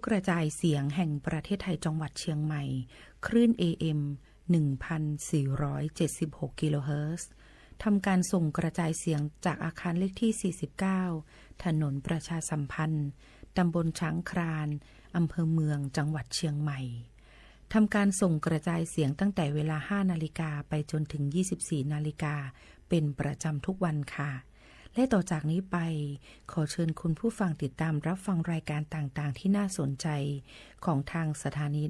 กระจายเสียงแห่งประเทศไทยจังหวัดเชียงใหม่คลื่น AM 1,476 กิโลเฮิรตซ์ทำการส่งกระจายเสียงจากอาคารเลขที่ 49 ถนนประชาสัมพันธ์ ตำบลช้างครานอำเภอเมืองจังหวัดเชียงใหม่ทำการส่งกระจายเสียงตั้งแต่เวลา 5 นาฬิกาไปจนถึง 24 นาฬิกาเป็นประจำทุกวันค่ะและต่อจากนี้ไปขอเชิญคุณผู้ฟังติดตามรับฟังรายการต่างๆที่น่าสนใจของทางสถานี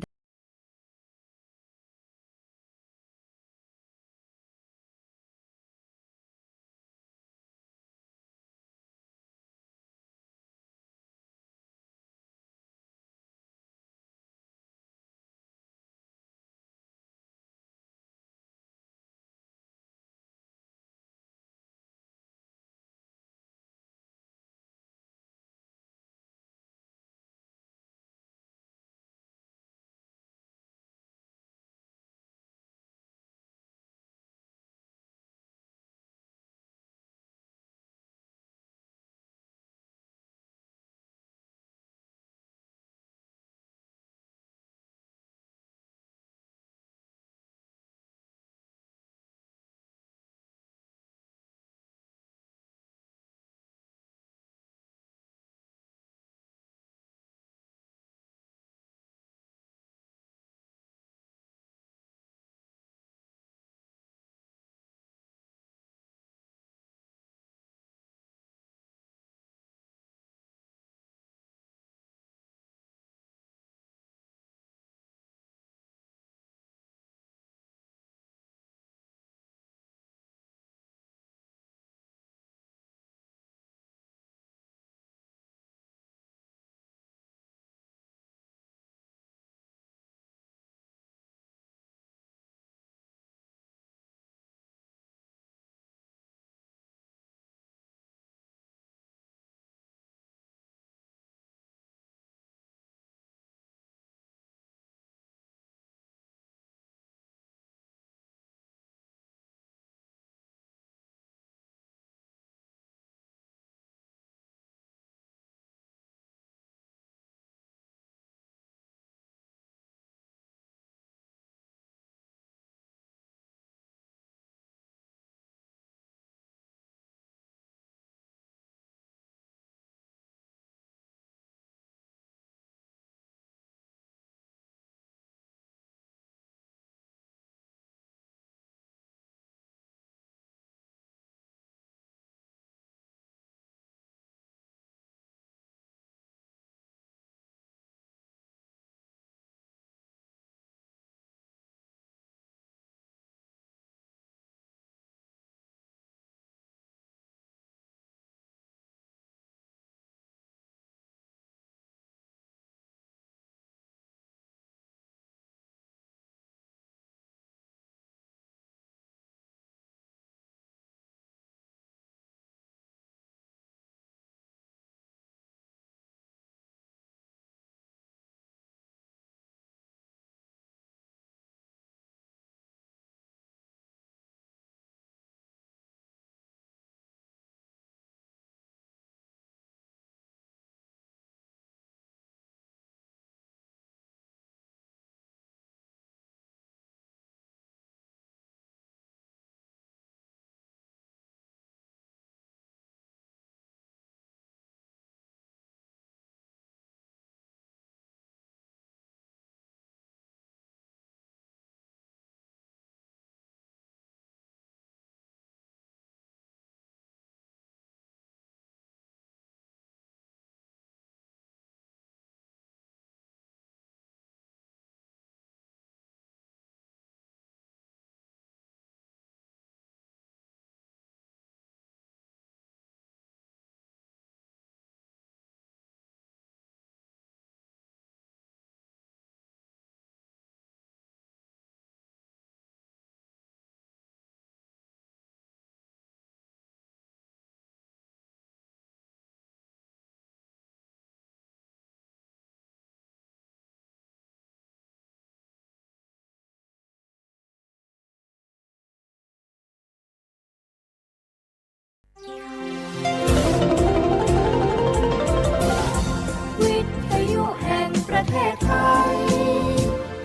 ศไทย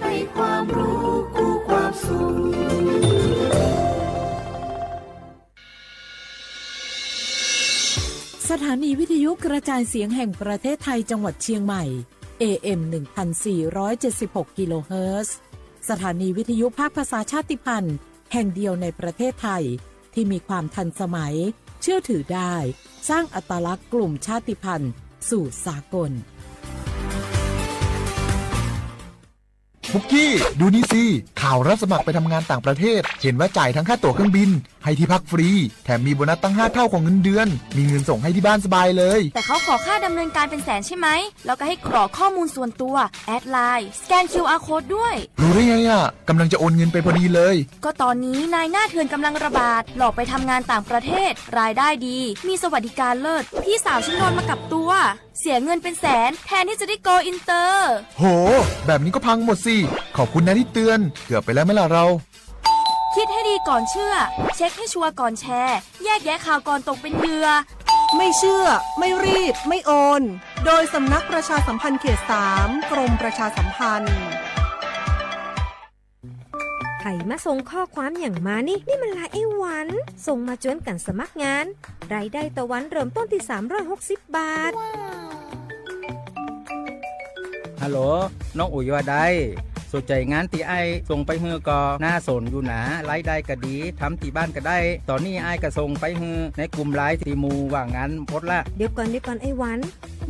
ให้ความรู้คู่ความสุขสถานีวิทยุกระจายเสียงแห่งประเทศไทยจังหวัดเชียงใหม่ AM 1476 กิโลเฮิรตซ์สถานีวิทยุภาคภาษาชาติพันธุ์แห่งเดียวในประเทศไทยที่มีความทันสมัยเชื่อถือได้สร้างอัตลักษณ์กลุ่มชาติพันธุ์สู่สากลปุกกี้ดูนี่สิข่าวรับสมัครไปทำงานต่างประเทศเห็นว่าจ่ายทั้งค่าตั๋วเครื่องบินให้ที่พักฟรีแถมมีโบนัสตั้ง5 เท่าของเงินเดือนมีเงินส่งให้ที่บ้านสบายเลยแต่เขาขอค่าดำเนินการเป็นแสนใช่ไหมแล้วก็ให้กรอกข้อมูลส่วนตัวแอดไลน์สแกน QR Code ด้วยรู้ได้ไงอ่ะกำลังจะโอนเงินไปพอดีเลยก็ตอนนี้นายหน้าเถื่อนกำลังระบาดหลอกไปทำงานต่างประเทศรายได้ดีมีสวัสดิการเลิศพี่สาวฉันโดนมากับตัวเสียเงินเป็นแสนแทนที่จะได้โกอินเตอร์โหแบบนี้ก็พังหมดสิขอบคุณนะที่เตือนเกือบไปแล้วไหมล่ะเราคิดให้ดีก่อนเชื่อเช็คให้ชัวร์ก่อนแชร์แยกแยะข่าวก่อนตกเป็นเหยื่อไม่เชื่อไม่รีบไม่โอนโดยสำนักประชาสัมพันธ์เขต 3 กรมประชาสัมพันธ์ไผ่มาส่งข้อความอย่างมานี่มันลายไอ้หวันส่งมาจวนกันสมัครงานรายได้ต่อวันเริ่มต้นที่360 บาทฮัลโหลน้องอุ๋ยว่าได้สนใจงานที่ไอ้ส่งไปฮือก็น่าสนอยู่นะรายได้ก็ดีทำที่บ้านก็ได้ตอนนี้ไอ้ก็ส่งไปฮือในกลุ่มไลน์ที่มูว่างานพดละเดี๋ยวก่อนไอ้หวัน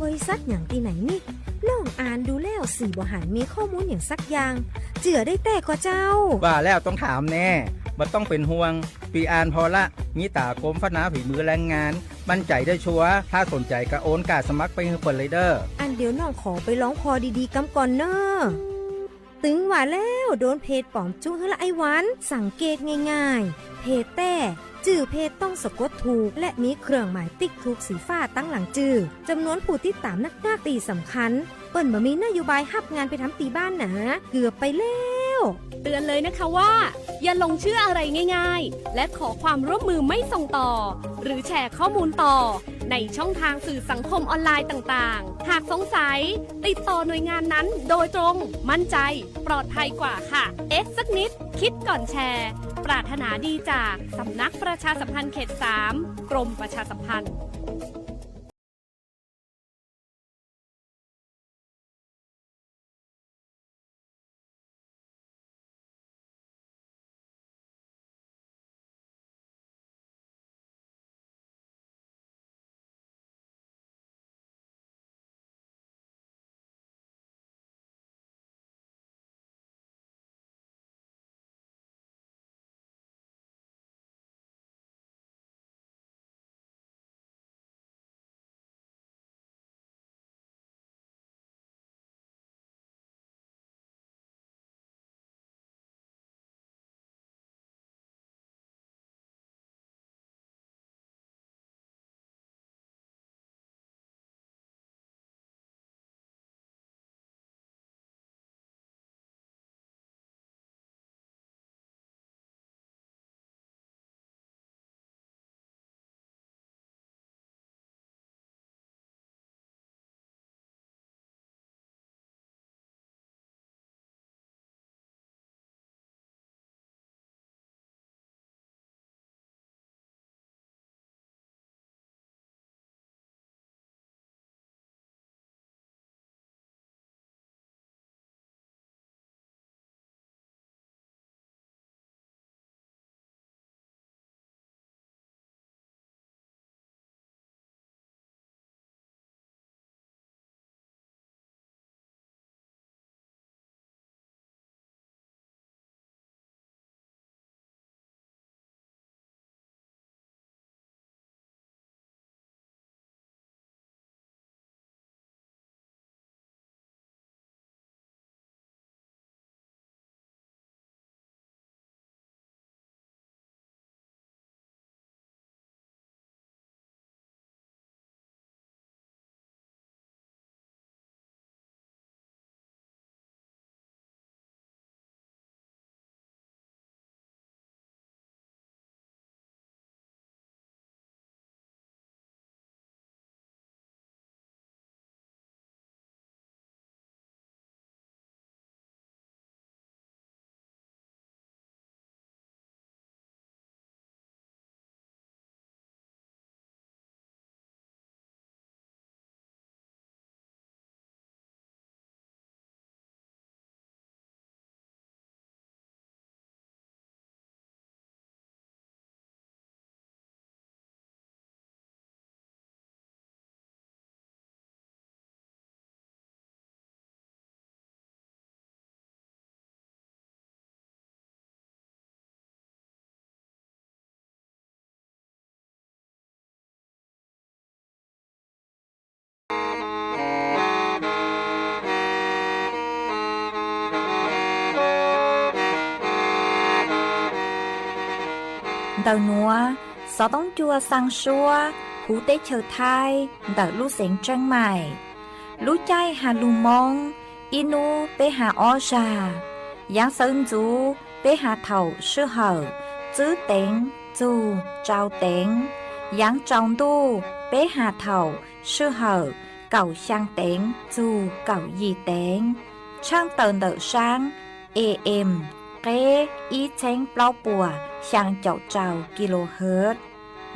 บริษัทอย่างที่ไหนนี่น้องอ่านดูแล้วสีบ่หันมีข้อมูลอย่างสักอย่างเจือได้แต่ก็เจ้าว่าแล้วต้องถามแน่บ่ต้องเป็นห่วงปีอ่านพอละมีตากรมพัฒนาฝีมือแรงงานมั่นใจได้ชัวร์ถ้าสนใจก็โอนกาสมัครไปฮือเปิดเลยเด้ออันเดี๋ยวน้องขอไปร้องพอดีๆกำก่อนเนอะตึงว่าแล้วโดนเพจปลอมจุ้งให้ละไอ้หวันสังเกตง่ายๆเพจแต่จื่อเพจต้องสะกดถูกและมีเครื่องหมายติ๊กถูกสีฟ้าตั้งหลังจื่อจำนวนผู้ติดตามนักตีสำคัญเปิ้นบ่มีนโยบายฮับงานไปทำตีบ้านนะเกือบไปแล้วเตือนเลยนะคะว่าอย่าลงเชื่ออะไรง่ายๆและขอความร่วมมือไม่ส่งต่อหรือแชร์ข้อมูลต่อในช่องทางสื่อสังคมออนไลน์ต่างๆหากสงสัยติดต่อหน่วยงานนั้นโดยตรงมั่นใจปลอดภัยกว่าค่ะสักนิดคิดก่อนแชร์ปรารถนาดีจากสำนักประชาสัมพันธ์เขต 3 กรมประชาสัมพันธ์ đầu núa gió tông chua sang xua hú tế chờ thai đầu lũ xén trăng mày lũ chay hà lù mong inu bê hà o già giáng sơn chú bê hà thầu sư hở chữ tiếng chú trao tiếng giáng trong tu bê hà thầu sư hở cầu sang tiếng chú cầu gì tiếng trang tờn đỡ sáng AM kế ý chén bao bùa sang chậu trào kHz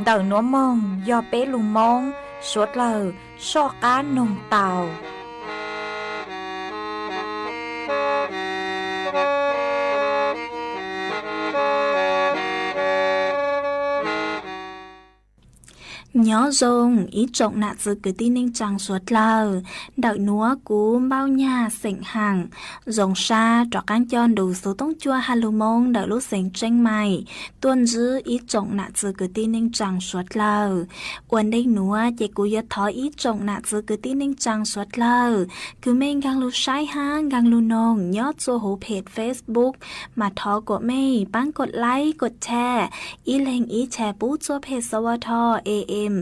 đầu núa mong do bế lù mong suốt lờ so cá nồng tàu nhớ dùng ý trọng nạ dự cứ tin ninh chẳng suốt lờ đợi núa cú bao nhà sỉnh hàng dòng xa trọ cán chọn đủ số tông chua hà lù mông đợi lúc sỉnh tranh mày tuân dư ý trọng nạ dự cứ tin ninh chẳng suốt lờ uẩn đây núa chỉ cú yết thói ý trọng nạ dự cứ tin ninh chẳng suốt lờ cứ mình gang lù sai ha gang lù nông nhớ cho hố page Facebook mà thó của mày bánกดไลค์กดแชร์ý lên ýแชร์ปุ๊cho page สวท AM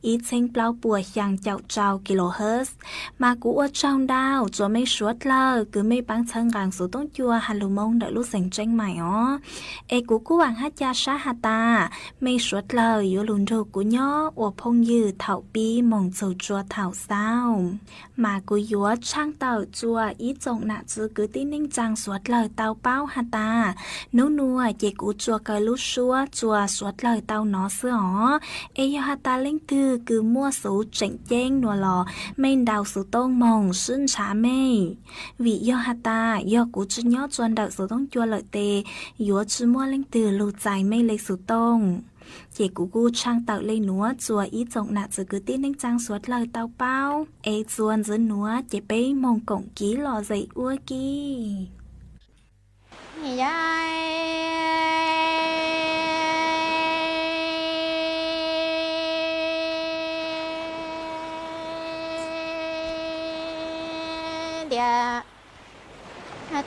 อีเซ็งเปล่าปัวอย่างเจ้าเจ้ากิโลเฮิรตซ์มากูอวดช่องดาวจะไม่ชวดเลยคือไม่ปังเชิงกลางสู่ต้นจัวฮัลโหลมงเดลูกเสียงเจ้งใหม่อ๋อเอกูกูหวังฮัจยาชาฮาตาไม่ชวดเลยอยู่ลุนโรกูย่ออวพงยืดเถาปีมงจูจัวเถาเศร้ามากูยัวช่างเต่าจัวอีจงหนักจือคือตีนิ่งจังสวดเลยเต่าเป้าฮาตานัวเจกูจัวเกลูชัวจัวสวดเลยเต่าหนอเสืออ๋อเอยฮาตาเล่งคือมั่วสูเจ๋งเจ้งนัวหล่อไม่ดาวสูต้งมองซึ่งช้าไม่วิยอฮาตายอกูจะย่อจวนดาวสูต้งจัวเลยเตยัวจืมั่วเล่งตือลูใจไม่เลยสูต้งเจกูช่างเต่าเลยหนัวจัวอีจงหนักจะคือตีนิ่งจังสวดเลยเต่าเป้าเอจวนจะหนัวเจไปมองกงกี้หล่อใจอ้วกี้ยาย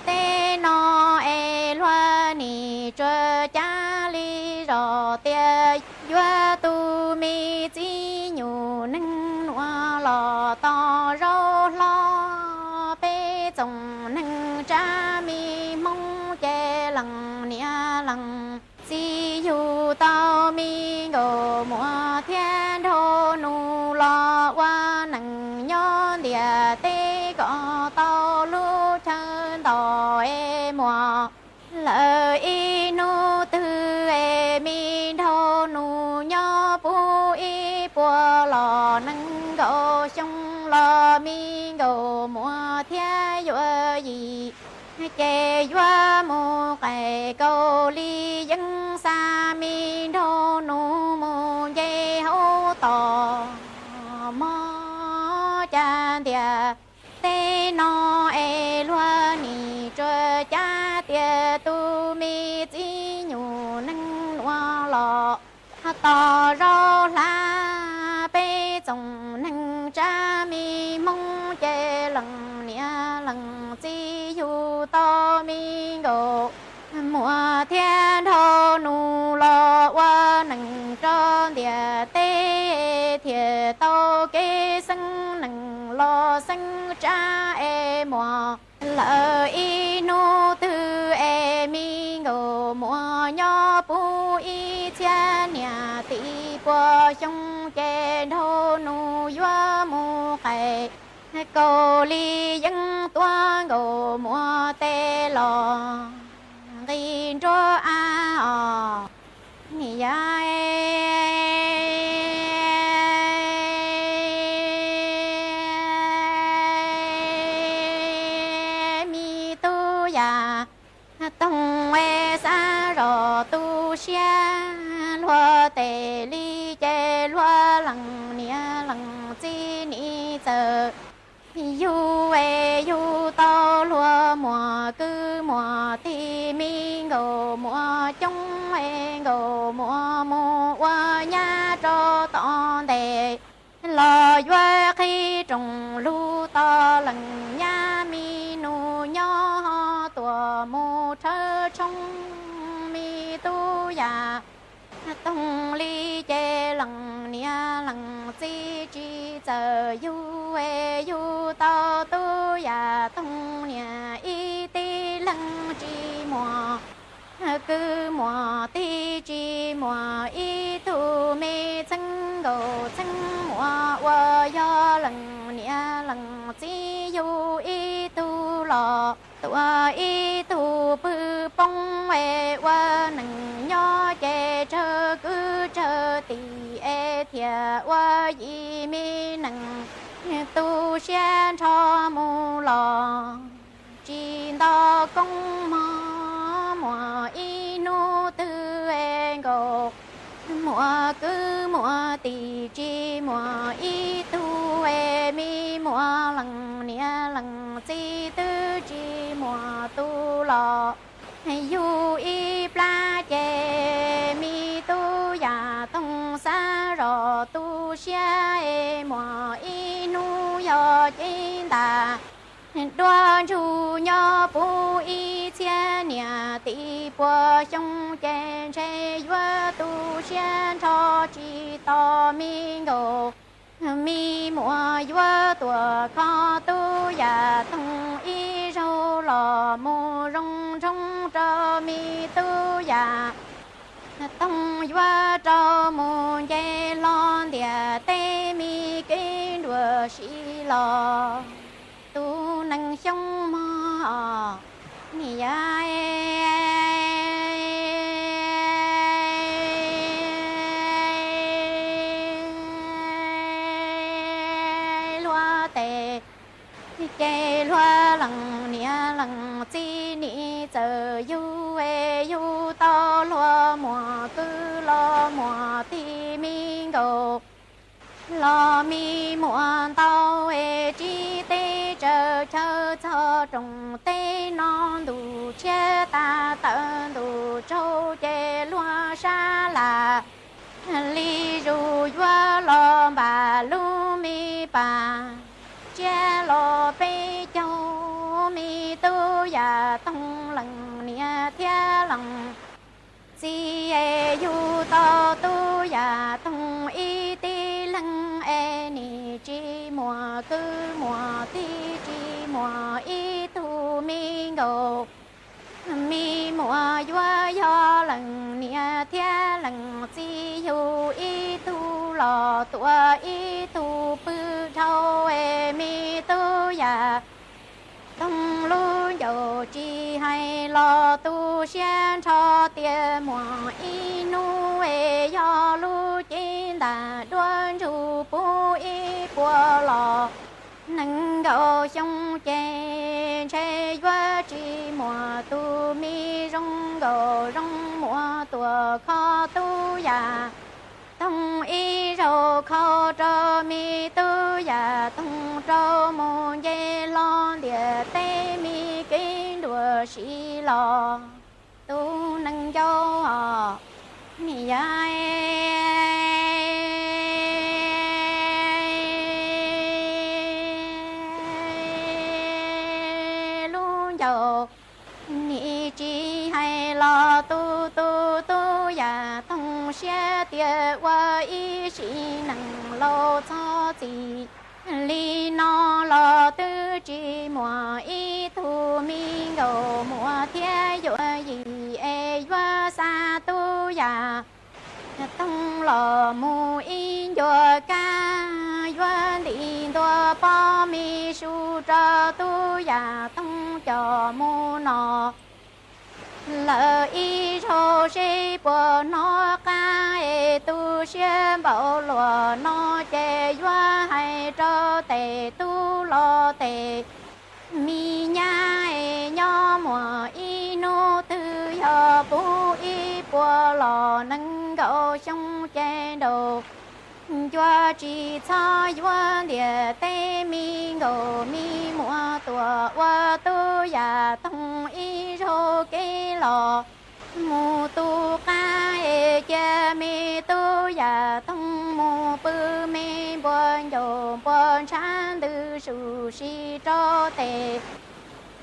tê no e loa ni cho cha li rò tia doa tu mi chi nhu nâng noa lò to rô lo bê chồng nâng cha mi mong chê lằng nia lằng chi yu tao mi ngô mùa thiên thô nu lo qua nâng nhon địa tê có tao lu chân tao e mùa lời y nu tư e mi thô nu nhó bu y bùa lò nâng gỗ sông lò mi ngô mùa thiên yu gì kê doa mô kê câu ly dân sa mi thô nu mô dê hô tò mò cha tia tê no e loa ni trơ cha tia tu mi chi nhu nâng loa lọ tò rô la bê chồng nâng cha mi mong chê lần nia lần chi yu to mi ngô mùa thiên thô nu lo qua nâng tròn địa tê thiệt tao kê sân nâng lo sân cha e mùa lợi y nu tư e mi ngô mùa nho bu y cha nhà tị qua trong kê thô nu doa mù kê cô ly dân toa ngô mùa tê lò ghi cho a ni ya mi tu ya tông e sa ro tu xia lua tê ly chê lua lằng nia lằng chi ni chờ yu e yu to lúa mùa cứ mùa thì mi ngô mùa chung e ngô mùa mùa qua nhà cho to đề lò doa khi trồng lu to lần nhà mi nu nho tua mù thơ trong mi tu ya tông ly chê lằng nia lằng chi chi giờ yu e yu tao tu ya tông nia y ti lằng chi mùa cứ mùa ti chi mùa y tu mê chân gồ chân mùa wa yo lằng nia lằng chi yu y tu lò tua y tu bư bông e wa nằng nho chê chơ cứ chơ tì e thia wa y mi nằng tu xian cho mu lò chi đo công mò mùa y nu tư e gồ mùa cứ mùa tì chi mùa y tu e mi mùa lằng nia lằng chi tư chi mùa tu lò yu y pla chê mi tu ya tông sa rò tu xia e mùa y nu yo chi đà đoan chu nho bu y chia nia ti bùa trong chen che yua tu xian cho chi to mi ngô mi mùa yua tua kho tu ya thông y râu lò mu rong rong cho mi tu ya tông yua cho mu ye lon địa tê mi kinh đùa xí lò tu năng sống mò ni ai loa tề chê loa lằng nia lằng chi ni giờ yu e yu to loa mùa cứ lo mùa ti mi ngô lo mi muộn tao e chi tê chờ chờ cho trồng tê non đủ che ta tận đủ châu che loa sa là li ru yua lo bà lu mi bà che lo bê châu mi tu ya tông lằng nia thia lằng chi e yu to tu ya tông y ti lăng e ni chi mùa cứ mùa ti chi mùa y tu mi ngô mi mùa yua yo lằng nia thia lằng chi yu y tu lò tua y tu bư thâu e mi tu ya tông lu dầu chi hay lo tu xian cho tiền mùa y nu e yo lu chi đà đoan chu bu y bùa lò nâng gạo trong chè chè yua chi mùa tu mi rong gạo rong mùa tua kho tu ya tông y râu khâu trâu mi tu ya tông trâu mù dê lon địa tê mi kinh đùa xí lò tu nâng dâu hò mi ai luôn dâu ni chi hay lo tu tu tu ya tông xia tia wa y xí năng lo cho gì li no lo tư chi mùa y thu mi ngô mùa thiên dụ gì e wa sa tu ya tông lo mu y dụ ca yuan đi đua po mi su cho tu ya tông cho mu nọ lỡ y cho sĩ bùa nó ca e tu xuyên bảo lùa nó chê doa hay cho tề tu lo tề mi nha e nho mùa y nô tư yo bù y bùa lò nâng gạo trong chê đồ doa chỉ cho doa địa tê mi ngô mi mùa tua wa tu ya tông y rô kê lò mù tu ca e cha mi tu ya tông mù bư mi buồn dồ buồn chan tư su si cho tề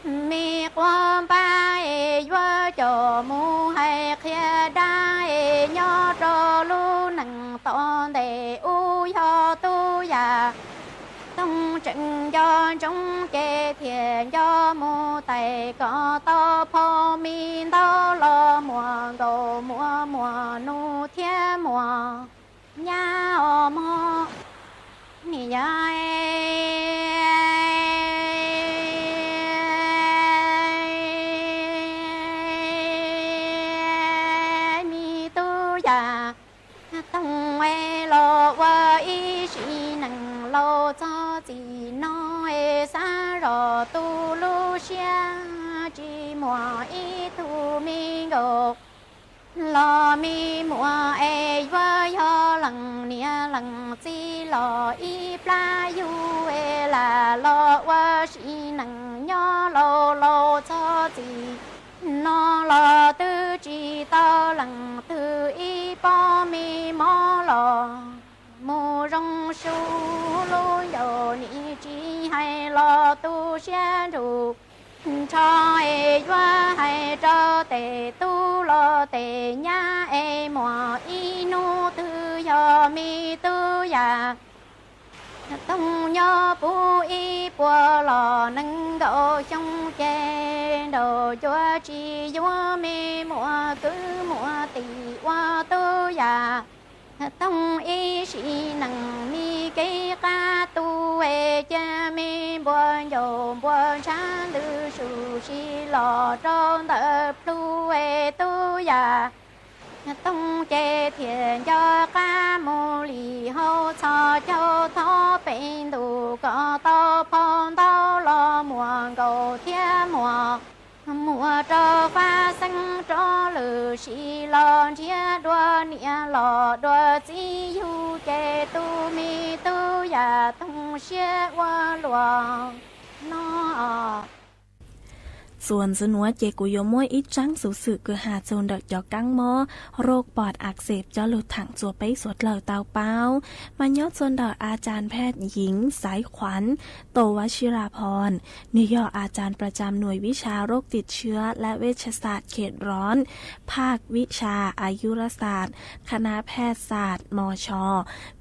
mi quan ba e doa cho mù hay khia đa e nho cho trịnh cho chúng kê thiền cho mô tây có to phô mi to lo mùa gầu mùa nu thiên mùa nhà ô mô nì ya mi tu ya tông e lo wa y shi năng lo cho gì nó e sa ro tu lu xia chi mùa y tu mi go lo mi mùa e wa yo lăng nia lăng chi lo y pla yu e là lo wa shi năng nho lo cho gì nó lo tư chi tao lăng tư y po mi mò lo mù rong su lu yo ni chi hay lo tu xian ru cho e wa hay cho tề tu lo tề nhá e mò y nu tư yo mi tư ya tông nhớ bu y bùa lò nâng độ trong chè đồ chúa chi vua mi mùa cứ mùa tì qua tư ya tông y sĩ nâng mi cây ca tu e cha mi buồn dầu buồn sáng tư su si lò trong tờ plu e tu ya tông chè thiền cho ca mô lì hô cho châu thó bên đủ có tao phong tao lo mùa cầu thiên mùa trò pha xanh trò lử xì lò chia đua nia lò đua chi yu chè tu mi tu ya tông xie qua lùa nó ส่วนสนัวเจกุโยมวยอีจังสูสือคือหาโจนเดอกจอกังมอโรคปอดอักเสบเจาหลุดถังจัวไปสวดเหล่าเตาเปามันยอดโจนเดอกอาจารย์แพทย์หญิงสายขวัญโตวชิราพรนิยออาจารย์ประจำหน่วยวิชาโรคติดเชื้อและเวชศาสตร์เขตร้อนภาควิชาอายุรศาสตร์คณะแพทยศาสตร์มช.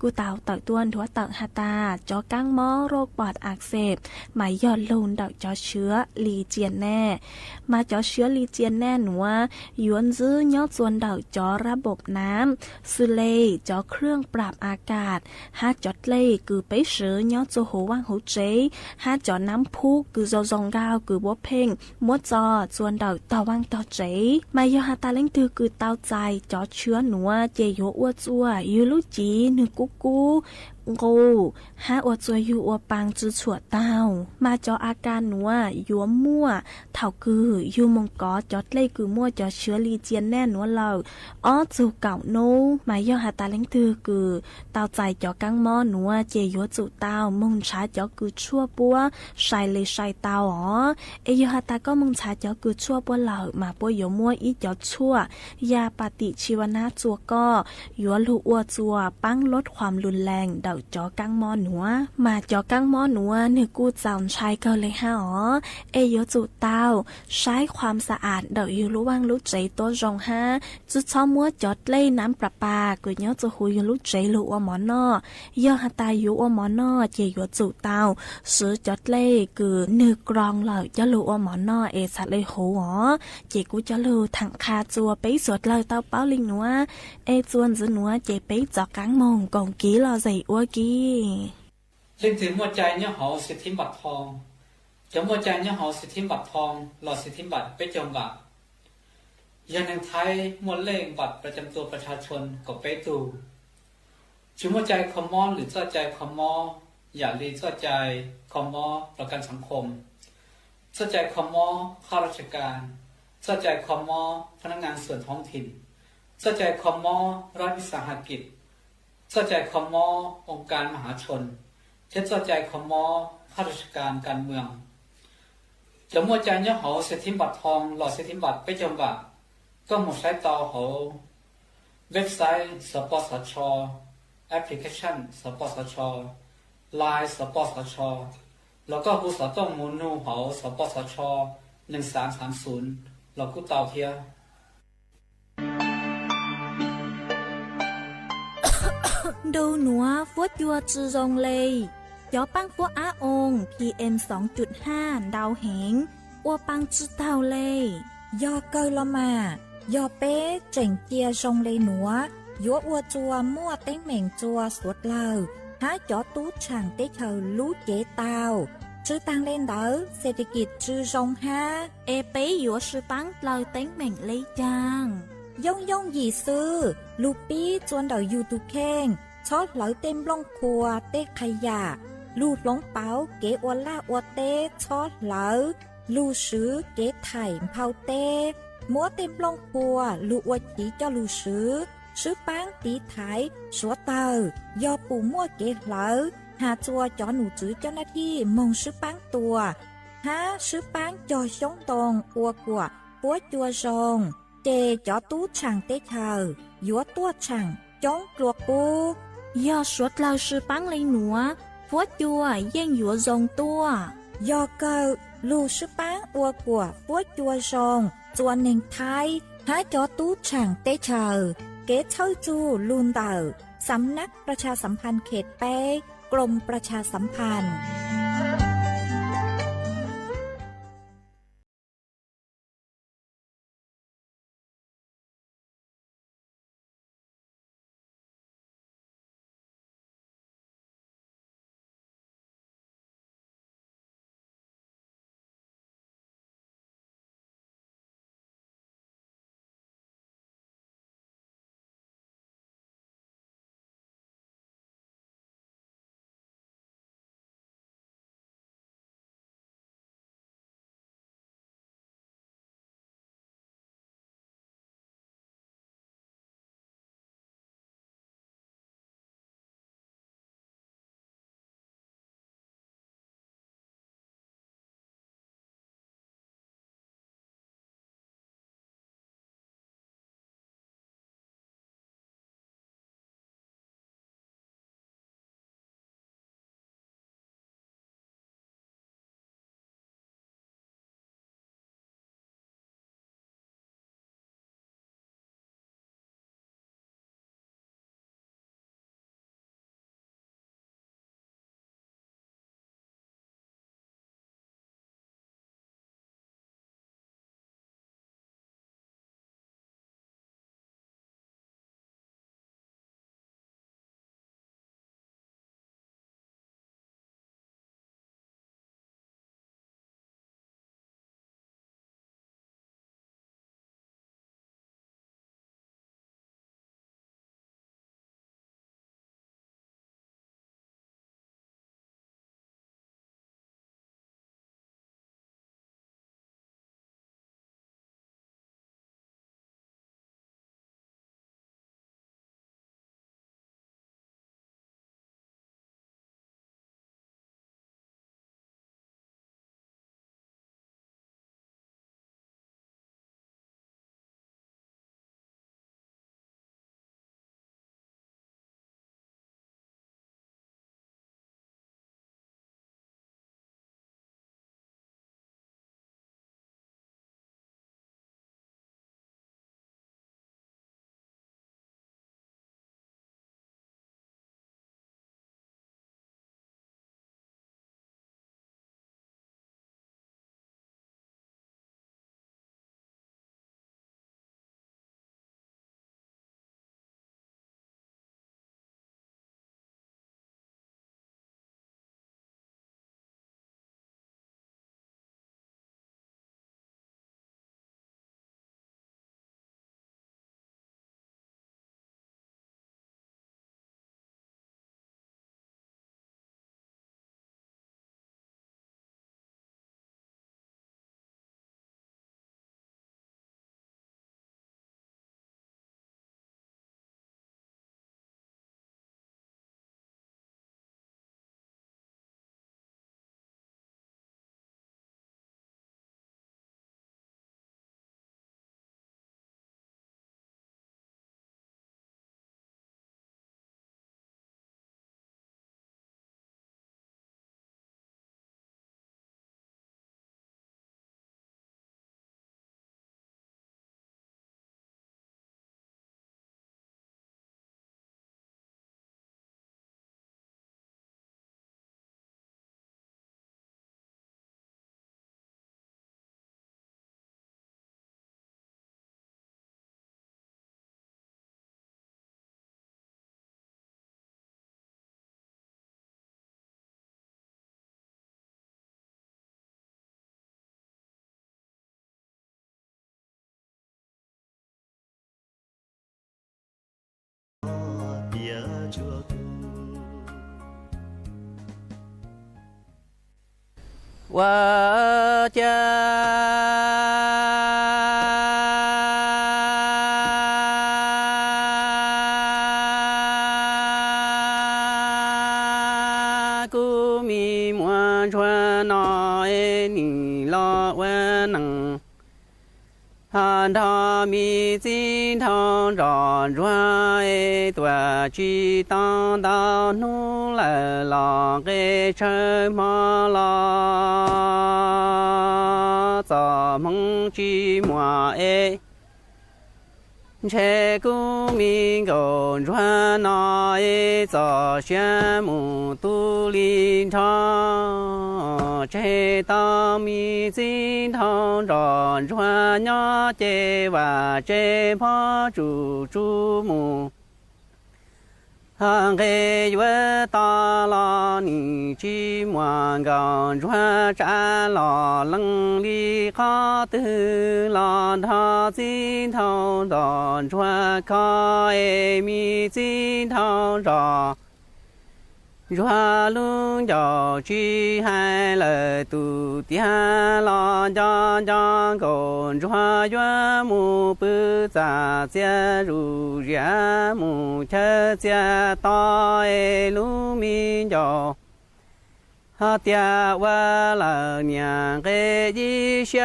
กูเตาเต่าต้วนทัวเต่าฮาตาจอกังมอโรคปอดอักเสบหมายยอดลูนเดอกจอเชื้อลีเจียนแน่มาจอเชื้อลีเจียนแน่หนัวยวนซื้อยอดส่วนเดาจอระบบน้ำสุเลจอเครื่องปรับอากาศฮาจอดเล่คือไปเสือยอดโจโหว่างหูเจฮาจอน้ำพุคือโจซองกาวคือบัวเพ่งมดจอส่วนเดาต่อว่างต่อเจมายอฮาตาเล่งตือคือเต้าใจจอเชื้อหนัวเจโยอ้วจัวยูลุจีนึกกุกูกูหาอวดจวยอยู่อวปังจือฉวดเต้ามาจออาการหนัวยัวมั่วเท่าคือยูมงกอจอดเล่คือมั่วจอเชื้อลีเจียนแน่หนัวเราอ้อจูเก่าโนหมายย่อหาตาเล้งตือคือเต้าใจจอกังหม้อหนัวเจยัวจูเต้ามงช้าจอคือชั่วปัวใส่เลยใส่เต้าอ๋อเอยหาตาก็มงช้าจอคือชั่วปัวเหล่ามาปัวยัวมั่วอีจอชั่วยาปฏิชีวนะจัวก็ยัวลูอ้วจัวปั้งลดความรุนแรงเดาจอกังมอหนัวมาจอกังมอหนัวเนื้อกูจำชายเกาเลยฮะอ๋อเอยจูเต้าใช้ความสะอาดเดาอยู่รู้ว่างรู้ใจตัวจงฮะจุดชอมัวจอดเล่น้ำประปากูเนาะจะหุยรู้ใจรู้ว่าหมอนอย่อหาตาอยู่ว่าหมอนเจอยู่จูเต้าซื้อจอดเล่คือเนื้อกรองเหล่าจะรู้ว่าหมอนเอสัตเลยหูอ๋อเจกูจะรู้ถังคาจัวไปสวดเลยเต้าเป้าลิงหนัวเอจวนจะหนัวเจไปจอกังมงกงกี้รอใจอ้วกี้ซึ่งถึงหัวใจเนี่ยหอสิทธิบัตรทองจะหัวใจเนี่ยหอสิทธิบัตรทองหลอดสิทธิบัตรไปจมบัตรยังในไทยมวลเลขบัตรประจำตัวประชาชนก็ไปตูจุหัวใจคอมมอหรือเจ้าใจคอมมออย่าลีเจ้าใจคอมมอประกันสังคมเจ้าใจคอมมอข้าราชการเจ้าใจคอมมอพนักงานส่วนท้องถิ่นเจ้าใจคอมมอรัฐวิสาหกิจเจ้าใจคอมมอองค์การมหาชนเจ้าใจคอมมอข้าราชการการเมืองจะมัวใจเนี่ยหอเศรษฐิบัตรทองหลอดเศรษฐิบัตรไปจมบัตรก็หมดใช้ต่อหอเว็บไซต์สปสช.แอปพลิเคชันสปสช.ไลน์สปสช.แล้วก็ผู้สอต้องมูนูหอสปสช.1330เรากู้เตาเทียđâu nữa vuốt vua chư rong lê จอปังปัวอาองค์ PM 2.5 ดาวเหงอัวปังจื้อเต่าเลย ยอเกลละมา ยอเป้เจ๋งเจียชงเลยหนัวยัวอัวจัวมั่วเต้งเหม่งจัวสวดเลาหาจอตู้ช่างเต้เธอรู้เจเตาชื่อตังเล่นเดอเศรษฐกิจชื่อชงฮา เอเป้หยัวชื่อปังเราเต็งเหม่งเลยจาง ย่องย่องหยีซื้อลูปี้จวนเดายูทูแข้งชอดเหลาเต็มล่องครัวเต้ขยะลูดหลงเป๋าเก๋อวล่าอวเต้ชอดเหลาลูซื้อเก๋ไถ่เผาเต้มัวเต็มล่องครัวลูอวจีเจ้าลูซื้อปังตีไถสัวเตายอปูมั่วเก๋เหลาหาจัวจอหนูจื้อเจ้าหน้าที่มงซื้อปังตัวหาซื้อปังจอชงตรงอัวกัวปัวจัวซงเจจอตู้ช่างเต้เธอยัวตัวช่างจ้องกลัวปู ยอสวดเราชื่อปังเลยหนัวฟัวจัวเย่งหยัวจงตัวย อเกอลูชื่อปังอัวกัวปัวจัวซงจวนหนึ่งไทยหาจอตู้ช่างเต้เธอเก๋เช่าจูลูนเตอสำนักประชาสัมพันธ์เขตเป้กรมประชาสัมพันธ์我家古米满川那你老文能。汉他米金堂长转多去当当努来了给什么了？咱们去么哎？这个民工传那一早宣布独立场，这当米金堂长传呀这晚这怕主母。汉给月大了，你去满岗传战了，冷里哈得了，他金堂长传开米金堂长。传龙要去海了，都点了将公传原木不杂接入原木车接大路民要，他点完了两个一下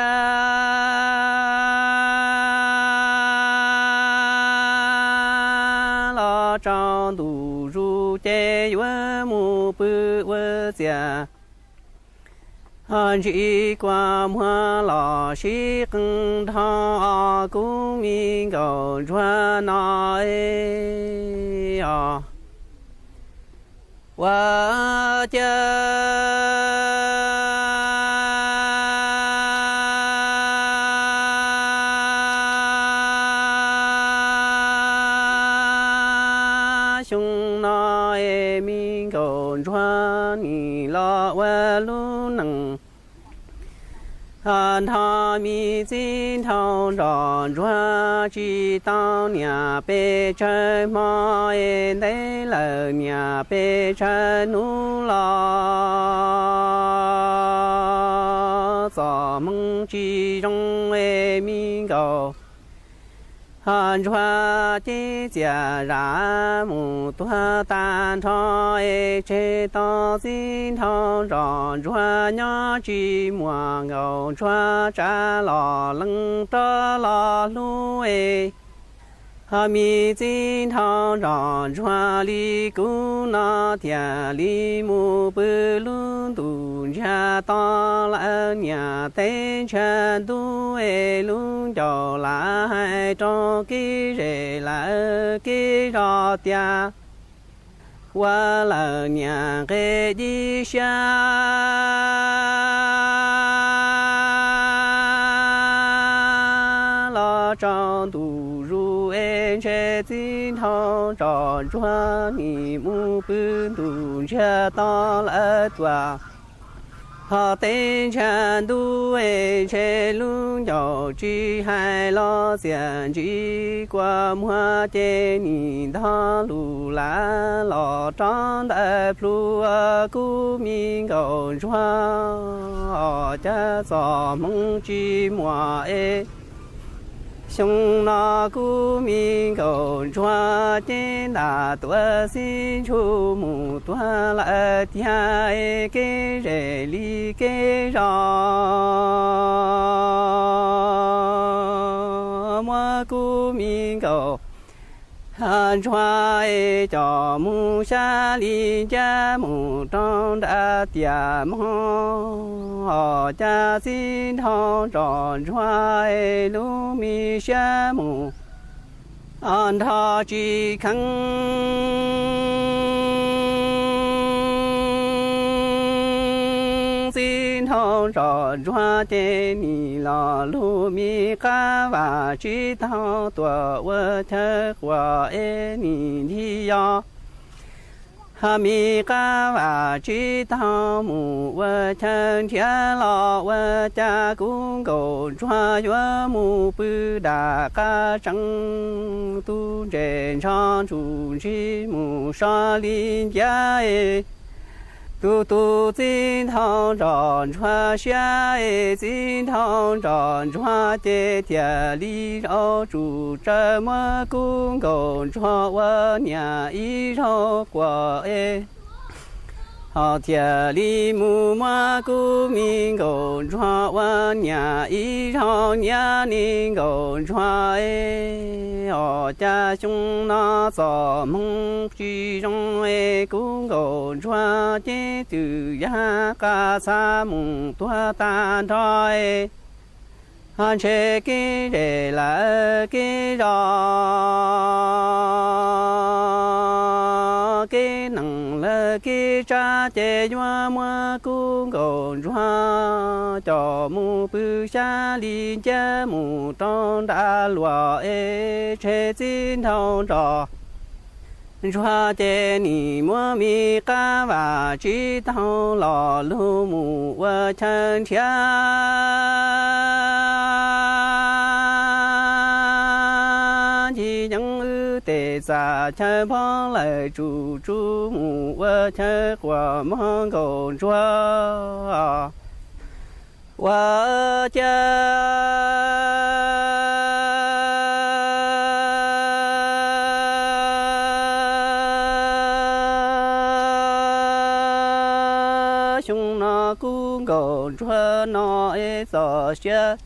了张都入这原木不我家。chỉ qua mua lò xí cưng thọ cũng mình cầu cho nói qua chúng nói mình cầu cho ni lo qua lu nằng汉他米金堂长传去当年被真马也来了年被真怒了，咱们之中的民高。汉传的家人木多单场诶，这当金堂长传娘去莫高传战老冷着老路诶。哈米金堂长传里古那天里木不伦都家当了年等全都诶龙叫来找给人来给着爹。我了年给的下了张都入恩这金堂长传你木本都家当了多。好等全都为这路要去海老乡去过莫的你当路来老长的路古民高传家咱们去莫哎。兄那古民高传的那多心出木多了天给人里给让么古民高汉传叫木山里家木长的爹毛家金堂长传路米山木按他去看金堂长传的你老路米干瓦去当多我特花爱你的呀。哈米干瓦去当木我成天老我家公公传原木不大个正都正常出去木上林家诶。嘟嘟金堂长传下哎，金堂长传的天里绕住这么公公传我娘一绕过哎。好天里木马古民公传我娘一绕娘宁公传哎，哦家兄那早梦居中哎，公公传的都呀嘎萨梦多单着哎。俺这给人来给让，给能了给扎的愿么公公传，叫木不下林家木长大罗哎，这金头着。传的你莫咪干哇，知道老路木我成天，几人得在前旁来住住木我成花芒公主，我家。公公传那一早些，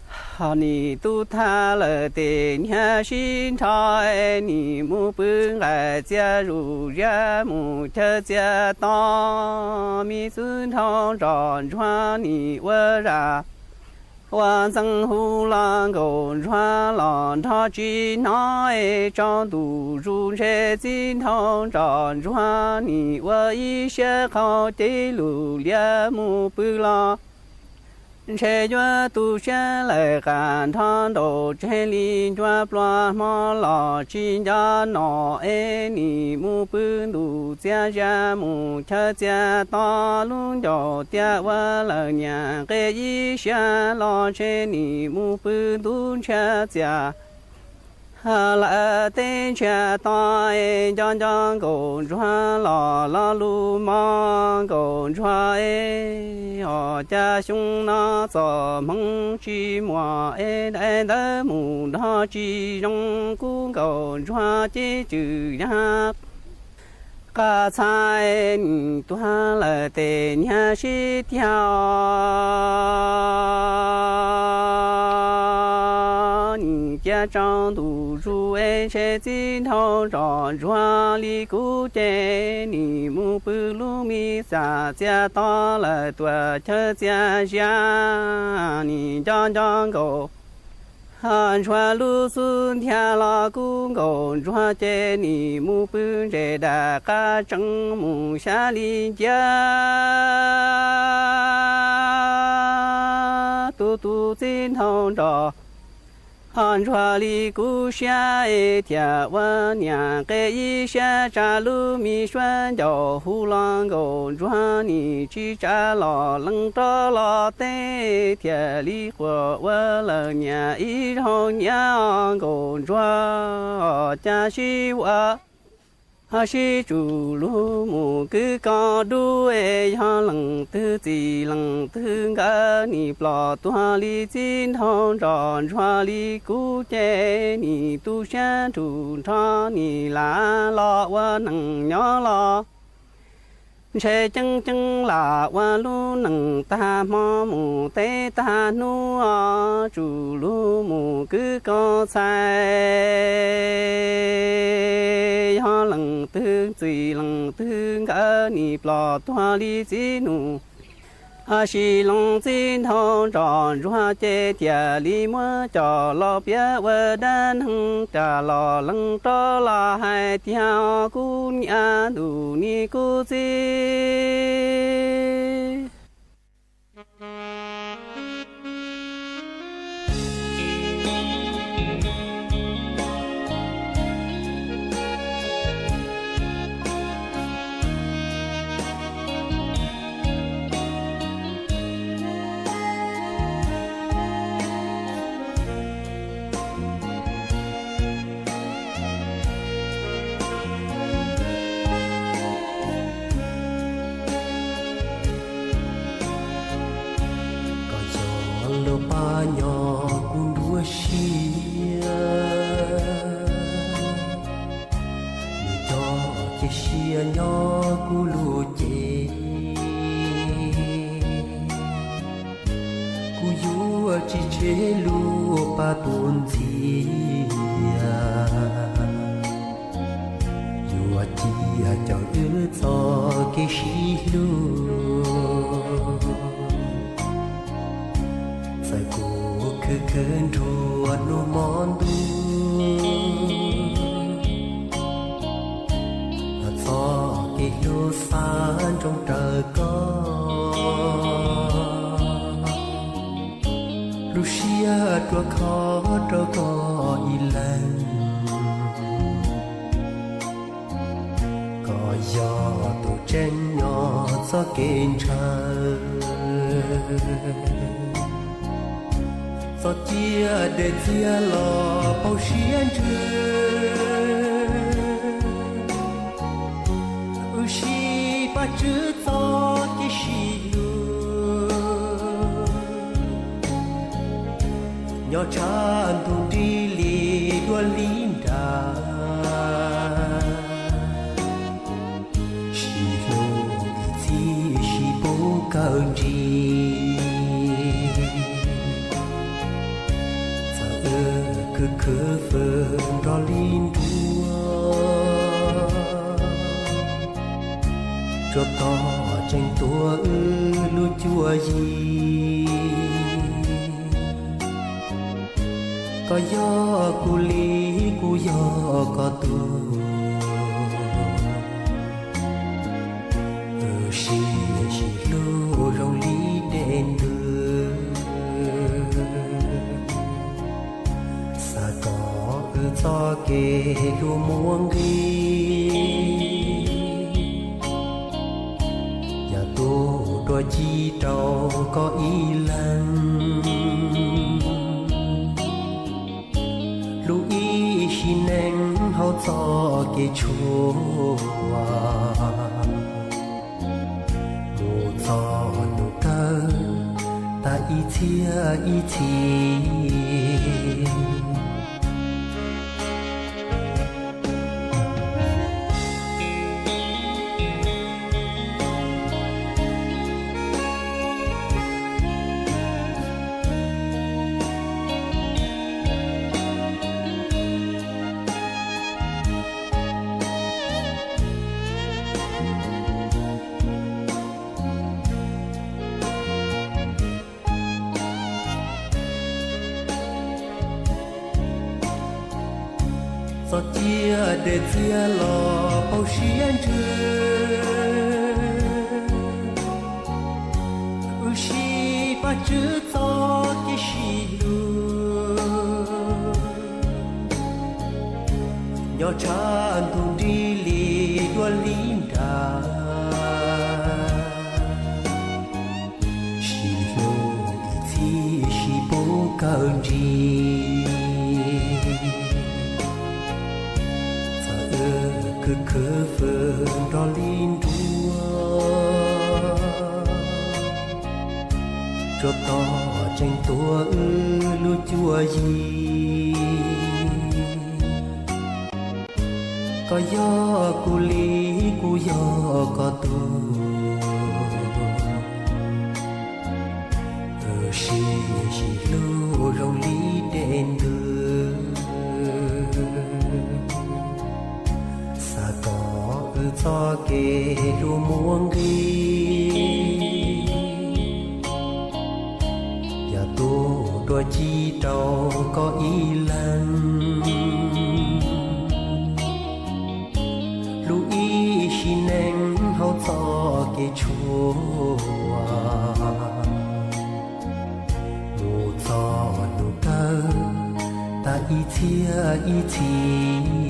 好你都谈了的年心肠，你们不爱加入人们这家当，米尊堂上传你我然。万曾胡郎公传郎他只那一张都入这金堂上传你我一些好的路连木不浪，这月都先来看堂都这里转转马拉金家那哎你木不路家家木家家大路叫爹我老娘给一下老这你木不路家家。哈拉登前大哎，将将公传啦路忙公传哎，我家兄那早梦去么哎，来的木那只用公传的就呀。刚才你端了的年是条，你家长都入哎这金头上转里古镇，你们不路米三家到了多少家乡，你讲讲个。汉传路顺天老公公传的你木本着的嘎正木下林家，嘟嘟金头着。汉传里故乡一天我娘给一些扎路米选叫胡郎公传你去扎老冷着老的天里活我老娘一头娘公传家是我。还是主路木个高度哎呀冷的最冷的个你不断里金堂上传里古镇你都想主张你来了我能娘了。这真正啦，我路能打马木得打怒啊，主路木个刚才呀冷的最冷的个你不断里激怒。啊，是龙金堂上软的店里么叫老别我的能家老冷着了还条姑娘都你估计。lu pa tuôn chia Yua chia cho ư cho cái xí lu Sai cô cứ khấn chuột nu mòn tu Cho cái lu san trong trời có Lucia tua khó trâu có y lần Có gió tổ trên nhỏ gió kênh trời Gió chia để chia lò bao xiên trời Xì ba chữ gió cái xì nhỏ chan thùng đi lì đua linda chỉ lo chỉ bố cao gì giờ cứ phơn đo lin đua cho to tranh tua lu chua gì có gió cu lý cu gió có tu xì lô rong lý đèn đưa xa có cho kê lu muông ghi nhà tu đôi chi trâu có ý lăng khi nén hao cho cái chúa mù cho nụ cơ ta ý chia gió chia để chia lò bao xiên trời xì ba chữ gió cái xì lu nhỏ chan thùng đi lì đua linda xì lu chỉ bố cao gì cứ phơn đo lin đua cho to tranh tua lu chua gì có gió cu lý cu gió có tu xì lu rong lý đèn đưa cho kê lu muông ghi nhà tu đôi chi trâu có ý lần lu ý khi nén hao cho cái chúa mù cho nụ cơ ta ý chia ta ý chia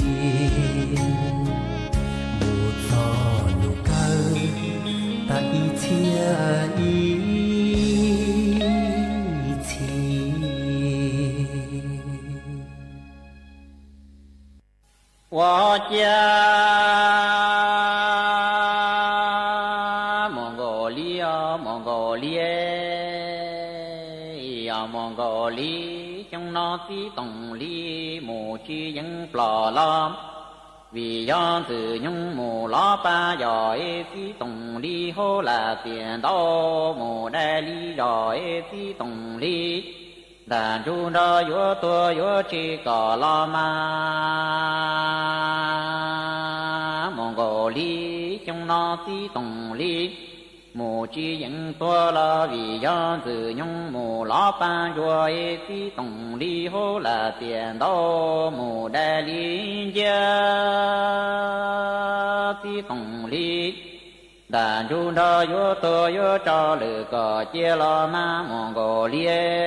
我家蒙古里呀，蒙古里呀，蒙古里，像那地东里，木去人不拉。 vì do từ nhung mù lo ba giỏi phi tùng ly hô là tiền đô mù đa ly giỏi phi tùng ly đàn chú đó yo tua yo chi cỏ lo ma Mongolia trong nó tí tổng lý mù chi những tua la vì do từ nhung mù lo ba chùa tí tổng lý hô là tiền đô mù đại lý gia tí tổng lý đàn chú đó yo tua yo cho lử cỏ chia lo ma Mongolia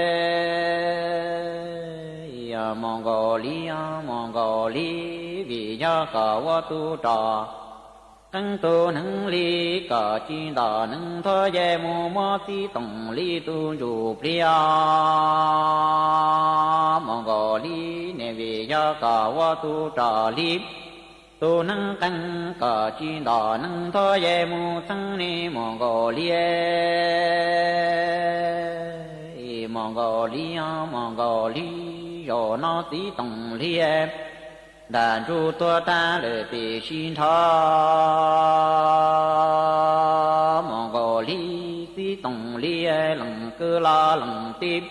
vì do cỏ wa tu trò tăng tu nâng ly cỏ chi đỏ nâng thơ dê mù mô tí tổng ly tu dù pria Mongolia nè vì do cỏ wa tu trò ly tu nâng tăng cỏ chi đỏ nâng thơ dê mù tăng ni Mongolia yo nó tí tổng ly đàn chú tua ta lệ tì xin thọ Mongolia tí tổng ly lòng cơ la lòng tiếp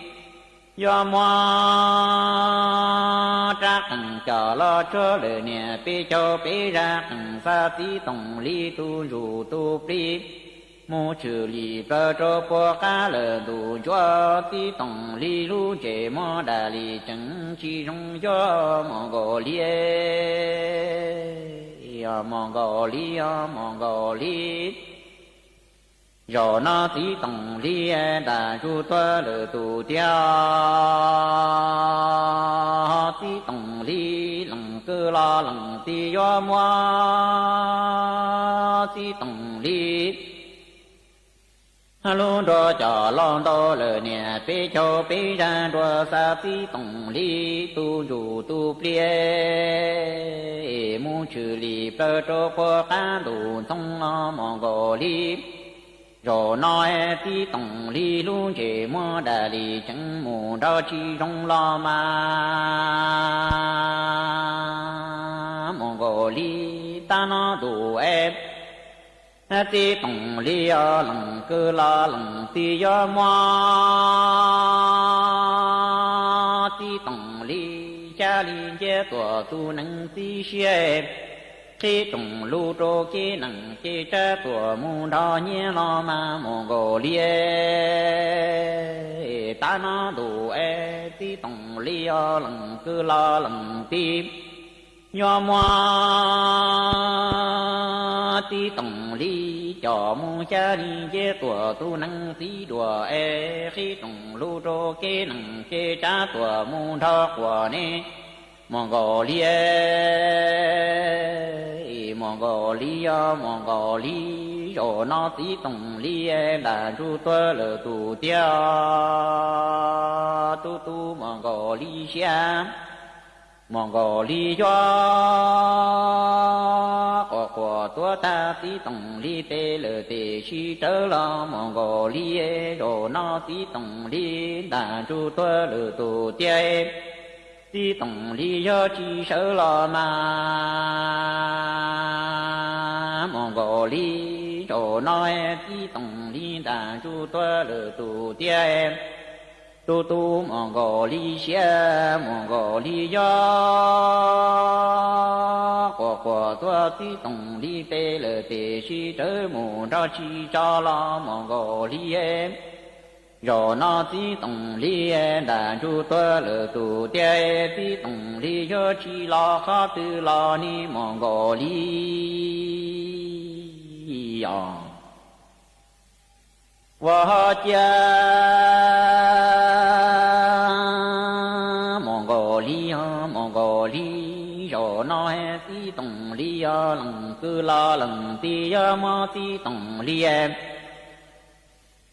do mua trác thằng chờ lo cho lệ nè bê cho bê ra thằng xa tí tổng ly tu dù tu pri mô trừ lì bơ cho bó cá lờ đủ cho tí tổng ly lưu chế mô đà lì chẳng chi rong cho Mongolia rồi nó tí tổng ly đà chú toa lờ tù tia tí tổng ly lòng cơ la lòng tí do mua tí tổng ly Hello đô cho lon đô lờ nè bê cho bê ra đô sa tí tổng ly tu dù tu plie mu trừ lì bơ cho bơ cá đủ thông Mongolia rồi nói tí tổng ly luôn chế mua đà lì chẳng mù đo chi rong lo ma Mongolia ta nó đủ em tí tổng ly lòng cơ la lòng tí do mua tí tổng ly cha ly chế tùa tu nâng tí xe tí tổng lưu trô chế nâng chế cha tùa mù đo nhé lo ma Mongolia ta nó đủ tí tổng ly lòng cơ la lòng tí do mua tí tổng ly cho mu cha đi chế tùa tu năng tí đùa khi tổng lưu trô kế năng chế cha tùa mu thọ của nè Mongolia rồi nó tí tổng ly là ru tùa lờ tù tia tu Mongolia của tua ta tí tổng ly tê lờ tê si trở lo Mongolia đồ nó tí tổng ly đà chú tua lờ tù tia tí tổng ly do chi sở lo ma Mongolia đồ nó tí tổng ly đà chú tua lờ tù tia tu Mongolia của tua tí tổng ly tê lờ tê si trở mù ra chi cho lo Mongolia rồi nó tí tổng ly đà chú tua lờ tù tia tí tổng ly do chi lo khó tư lo ni Mongolia wa cha Mongolia rồi nói tí tổng ly lòng cứ lo lòng tí mò tí tổng ly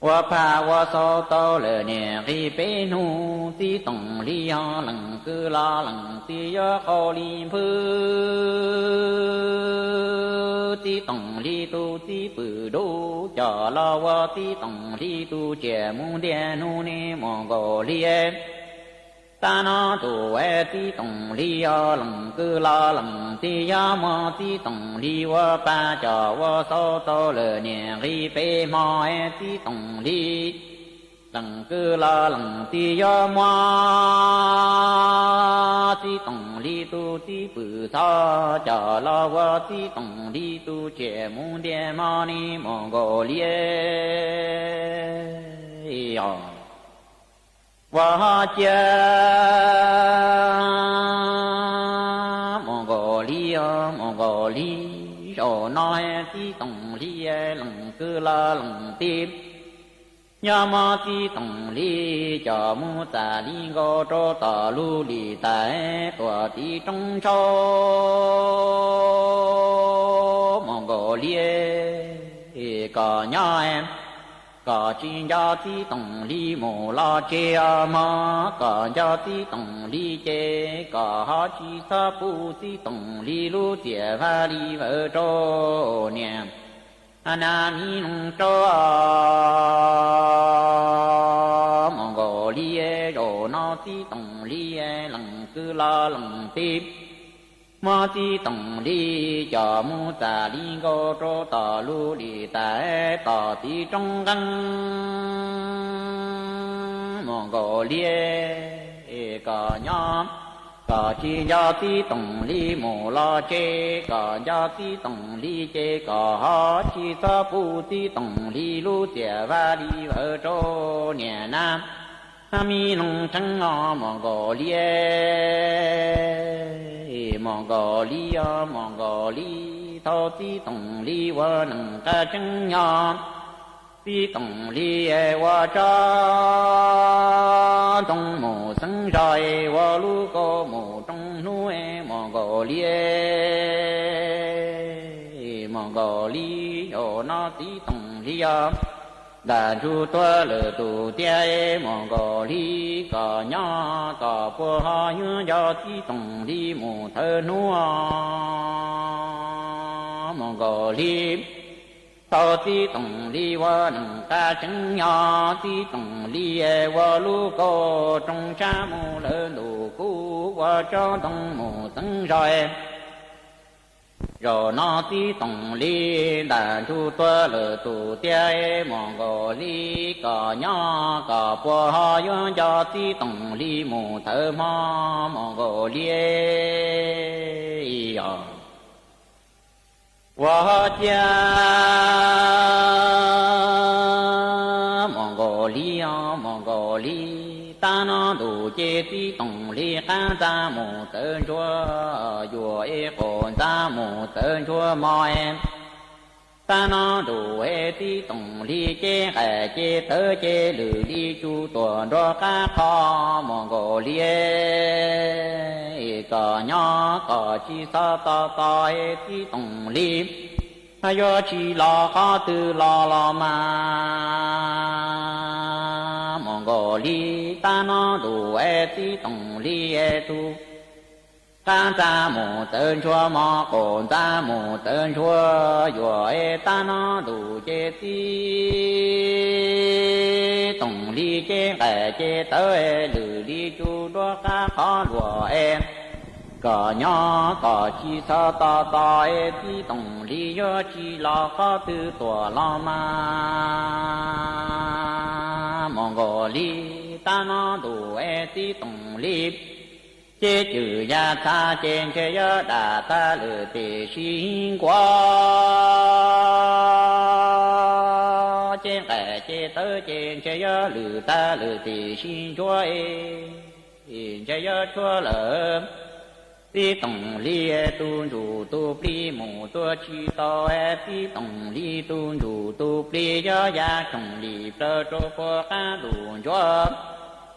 wa pa wa so to le nè ri pe nu tí tổng ly lòng cứ lo lòng tí kho li phư tí tổng ly tu tí bự đô cho lo wa tí tổng ly tu trẻ mu đen nu nè Mongolia ta nó tu tí tổng ly lòng cứ lo lòng tí mò tí tổng ly wa pa cho wa so to le nè ri pe mò tí tổng ly lần cứ la lần ti yo ma ti tông li tu ti bự tha cha la wa ti tông li tu che môn địa ma ni Mongolia wa cha Mongolia rồi nói ti tông li lần cứ la lần ti nhà ma ti tông li cho mu ta li go cho ta lu li tại tua ti trong cho Mongolia có nhà em có chi gia ti tông li mồ la che ma có gia ti tông li che có ha chi sa pu ti tông li lu tie va li vợ cho niệm Anami nung cho Mongolia rồi nó ti tông li lần cứ la lần tiếp ma ti tông li cho mu ta li go cho ta lu li tại ta ti trong căn Mongolia có nhóm có chi gia ti tông li mồ la che có gia ti tông li che có ha chi sa pu ti tông li lu tie va li vợ cho nhà nam ami nông trăng ngọ Mongolia thao ti tông li wa nông ca trăng nhỏ ti tông li wa cha tông mồ sinh rồi wa lu ko mồ trong núi Mongolia ở nó ti tông li đàn chu tua lệ tu tia Mongolia có nhỏ có po ha như do ti tông li mồ thơ núa Mongolia tao ti tông li wa nông ca trứng nhỏ ti tông li wa lu ko trong cha mồ lỡ đủ cú wa cho tông mồ sinh rồi nó ti tông li đàn chu tua lệ tu tia Mongolia có nhỏ có po ha như do ti tông li mồ thơ ma Mongolia wa cha Mongolia ta nó đủ chế ti tông li ca ta mồ tên chúa dùa còn ta mồ tên chúa mò em ta nó đủ ti tông li chế tớ chế lử li chu tuần đó cá kho Mongolia có nhỏ có chi sa ta ti tông li yo chi la kha tu la ma Mongolia ta nó đủ ti tông li tu ta ta mồ tên chúa ma còn ta mồ tên chúa yo ta nó đủ chế ti tông li chế tới lử li chu đó cá khó lùa em có nhỏ có chi sa ta ti tông li yo chi la kha tu tua la ma Mongolia ta nó đủ ti tông li chế trừ gia tha trên chế yo đà ta lử tề sinh quá trên chế tớ trên chế yo lử ta lử tề sinh chúa chế yo chúa lỡ ti tông li tu du tu pli mù tu chi to ti tông li tu du tu pli yo ya tông li pro cho po ca du yo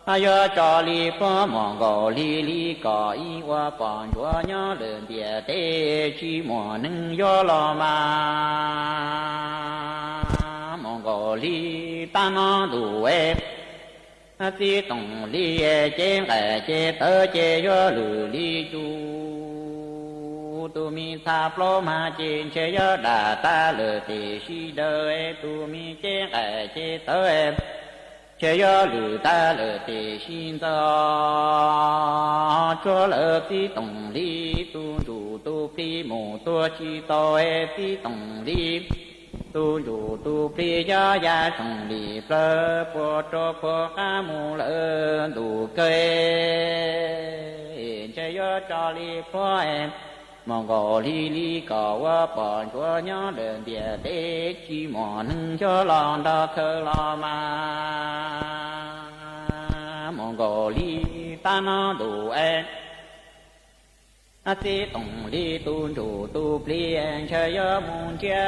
yo cho li po Mongolia li có y wa pon yo nhớ lên địa te chi mo nâng yo lo ma Mongolia ta nó đủ ti tông li chế tớ chế yo lử li chu tu mi sa plo ma chế yo đà ta lử tề si đơ tu mi chế tớ chế yo lử ta lử tề si đơ cho lử ti tông li tu du tu pi mù tu chi to ti tông li tu chủ tu pri cho gia trồng đi plơ po cho po ca mù lơ đủ cây chơi cho li po em mong gò li li cò qua bọn chúa nhớ đơn địa tế chi mò nâng cho lon đo thơ lo mà mong gò li ta nó đủ em a ti tổng li tu chủ tu plien chơi môn cha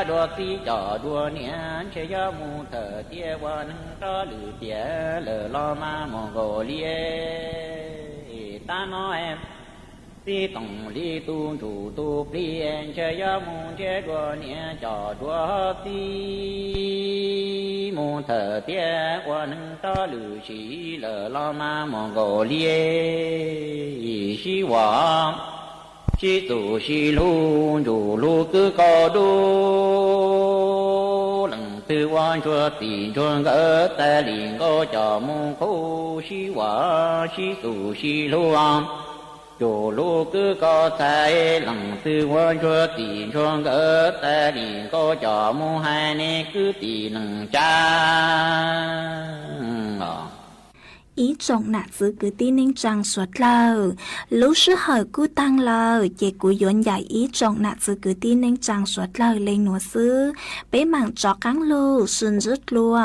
đua ti trò đua niên chơi môn thờ tia qua nâng cho lử tia lờ lo ma mong gò li ta nó em ti tổng li tu chủ tu plien chơi môn chơi đua niên trò đua ti môn thờ tia qua nâng cho lử chỉ lờ lo ma mong gò li希望西祖西路如路cứ có đô lần tư quan cho tiền cho ngỡ ta liền có cho mong khô希望西祖西路如路cứ có thay lần tư quan cho tiền cho ngỡ ta liền có cho mong hai nè cứ tiền lần cha ý trọng nạ giữ cứ tin nên trang suốt lờ lúc sư hỏi cứ tăng lờ chế cứ dọn dạy ý trọng nạ giữ cứ tin nên trang suốt lờ lên nụ sư bế mạng cho cắn lô xuân rứt lùa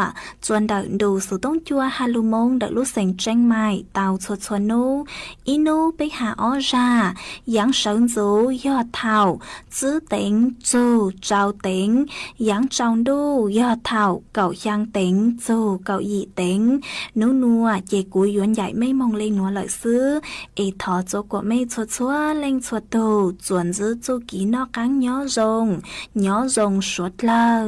chuẩn đợi đủ số tông chua hà lù mông đợi lúc sành tranh mài tàu chuột chuột nô ý nô bế hạ ó ra giáng sơn dấu do thảo giữ tính dù trao tính giáng trong đô do thảo cậu giang tính dù cậu dị tính nô nùa chế cú yuan dạy mấy mong lên nó lợi xứ ê thọ cho của mấy chuột chúa lên chuột đồ chuẩn giữ cho ký nó cắn nhỏ rồng suốt lờ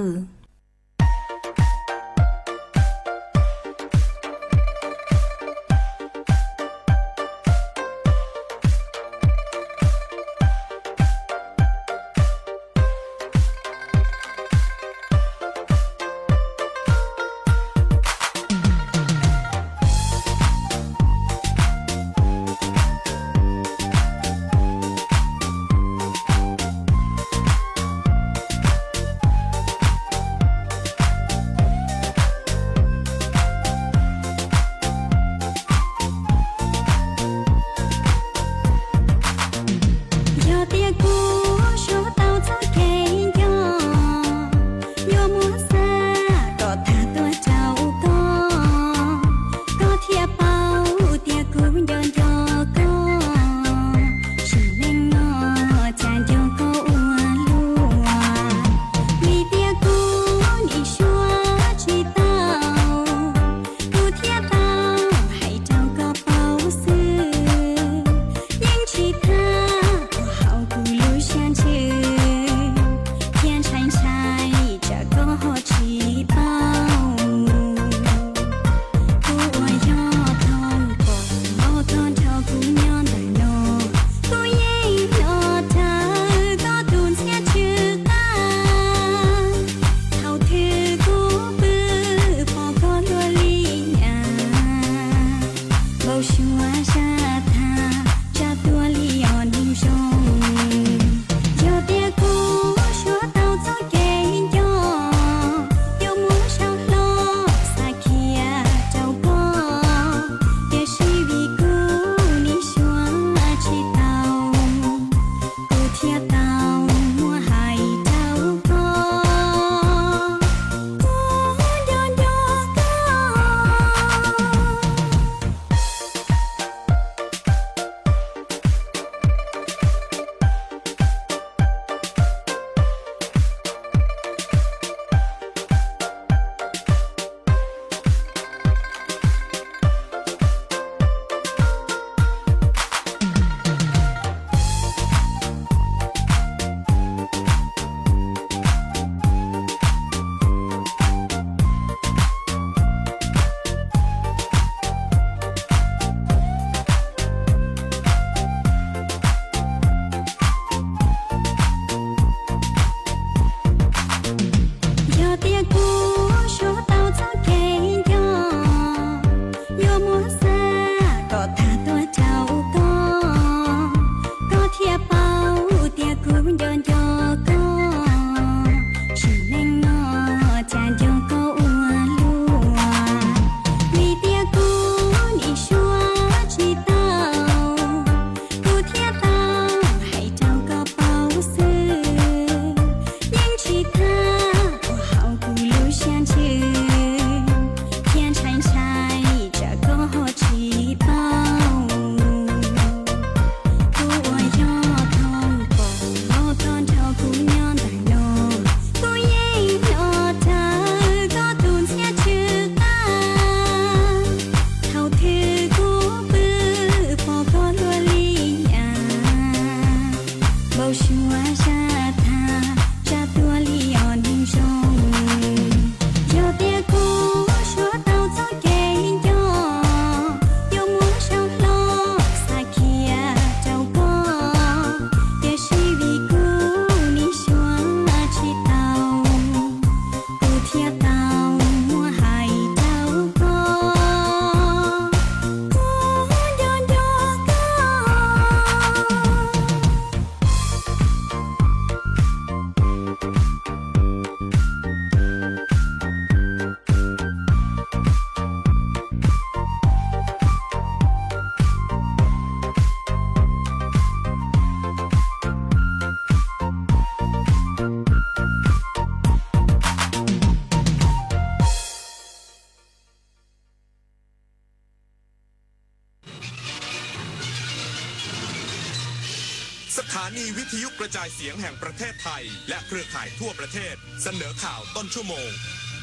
สถานีวิทยุกระจายเสียงแห่งประเทศไทยและเครือข่ายทั่วประเทศเสนอข่าวต้นชั่วโมง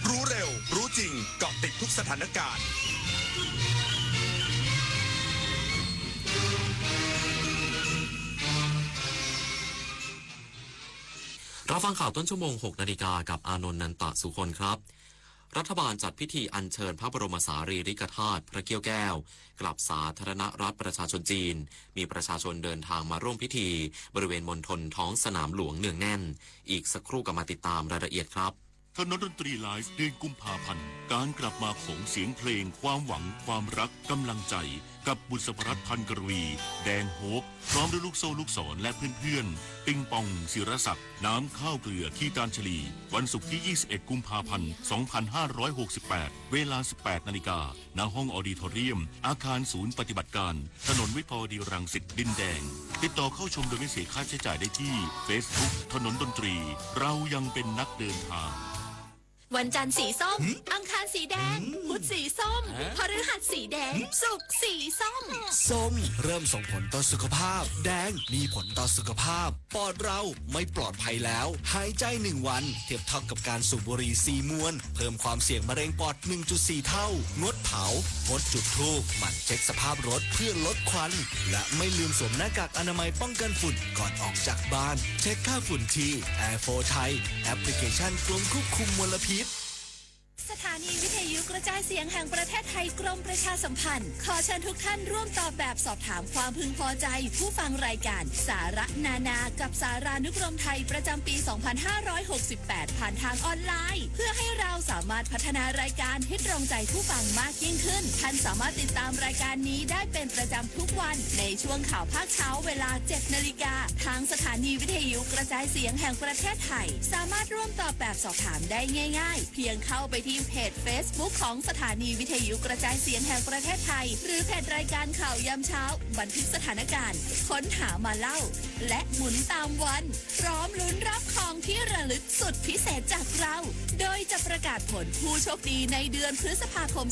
รู้เร็วรู้จริงเกาะติดทุกสถานการณ์รับฟังข่าวต้นชั่วโมง 6 นาฬิกากับอานนท์นันตสุคนครับรัฐบาลจัดพิธีอัญเชิญพระบรมสารีริกธาตุพระเกี้ยวแก้วกลับสาธารณรัฐประชาชนจีนมีประชาชนเดินทางมาร่วมพิธีบริเวณมณฑลท้องสนามหลวงเนืองแน่นอีกสักครู่กลับมาติดตามรายละเอียดครับถนนดนตรีไลฟ์เดือนกุมภาพันธ์การกลับมาของเสียงเพลงความหวังความรักกำลังใจกับบุษรัตน์พันกรวีแดงโฮปพร้อมด้วยลูกโซ่ลูกศรและเพื่อนๆปิงปองศิรศักดิ์น้ำข้าวเกลือขี้ตาลฉลีวันศุกร์ที่ 21 กุมภาพันธ์ 2568 เวลา 18 นาฬิกาณห้องออดิทอเรียมอาคารศูนย์ปฏิบัติการถนนวิภาวดีรังสิตดินแดงติดต่อเข้าชมโดยไม่เสียค่าใช้จ่ายได้ที่ Facebook ถนนดนตรีเรายังเป็นนักเดินทางวันจันทร์สีส้มอังคารสีแดงพุธสีส้มพฤหัสสีแดงศุกร์สีส้มส้มเริ่มส่งผลต่อสุขภาพแดงมีผลต่อสุขภาพปอดเราไม่ปลอดภัยแล้วหายใจ1วันเทียบเท่ากับการสูบบุหรี่4มวนเพิ่มความเสี่ยงมะเร็งปอด 1.4 เท่างดเผางดจุดธูปหมั่นเช็คสภาพรถเพื่อลดควันและไม่ลืมสวมหน้ากากอนามัยป้องกันฝุ่นก่อนออกจากบ้านเช็คค่าฝุ่นที่ Air4 ไทยแอปพลิเคชันกรมควบคุมมลพิษสถานีวิทยุกระจายเสียงแห่งประเทศไทยกรมประชาสัมพันธ์ขอเชิญทุกท่านร่วมตอบแบบสอบถามความพึงพอใจผู้ฟังรายการสาระนานากับสารานุกรมไทยประจำปี 2568 ผ่านทางออนไลน์เพื่อให้เราสามารถพัฒนารายการให้ตรงใจผู้ฟังมากยิ่งขึ้นท่านสามารถติดตามรายการนี้ได้เป็นประจำทุกวันในช่วงข่าวภาคเช้าเวลา 7 นาฬิกาทางสถานีวิทยุกระจายเสียงแห่งประเทศไทยสามารถร่วมตอบแบบสอบถามได้ง่ายๆเพียงเข้าไปที่เพจ Facebook ของสถานีวิทยุกระจายเสียงแห่งประเทศไทยหรือเพจรายการข่าวยามเช้าบันทึกสถานการณ์ค้นหามาเล่าและหมุนตามวันพร้อมลุ้นรับของที่ระลึกสุดพิเศษจากเราโดยจะประกาศผลผู้โชคดีในเดือนพฤษภาคม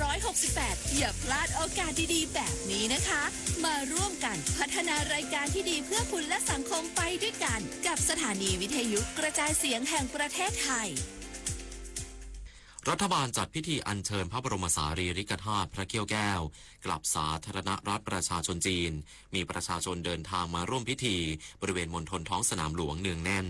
2568 อย่าพลาดโอกาสดีๆแบบนี้นะคะมาร่วมกันพัฒนารายการที่ดีเพื่อคุณและสังคมไปด้วยกันกับสถานีวิทยุกระจายเสียงแห่งประเทศไทยรัฐบาลจัดพิธีอัญเชิญพระบรมสารีริกธาตุพระเกี้ยวแก้วกลับสาธารณรัฐประชาชนจีนมีประชาชนเดินทางมาร่วมพิธีบริเวณมณฑลท้องสนามหลวงเนืองแน่น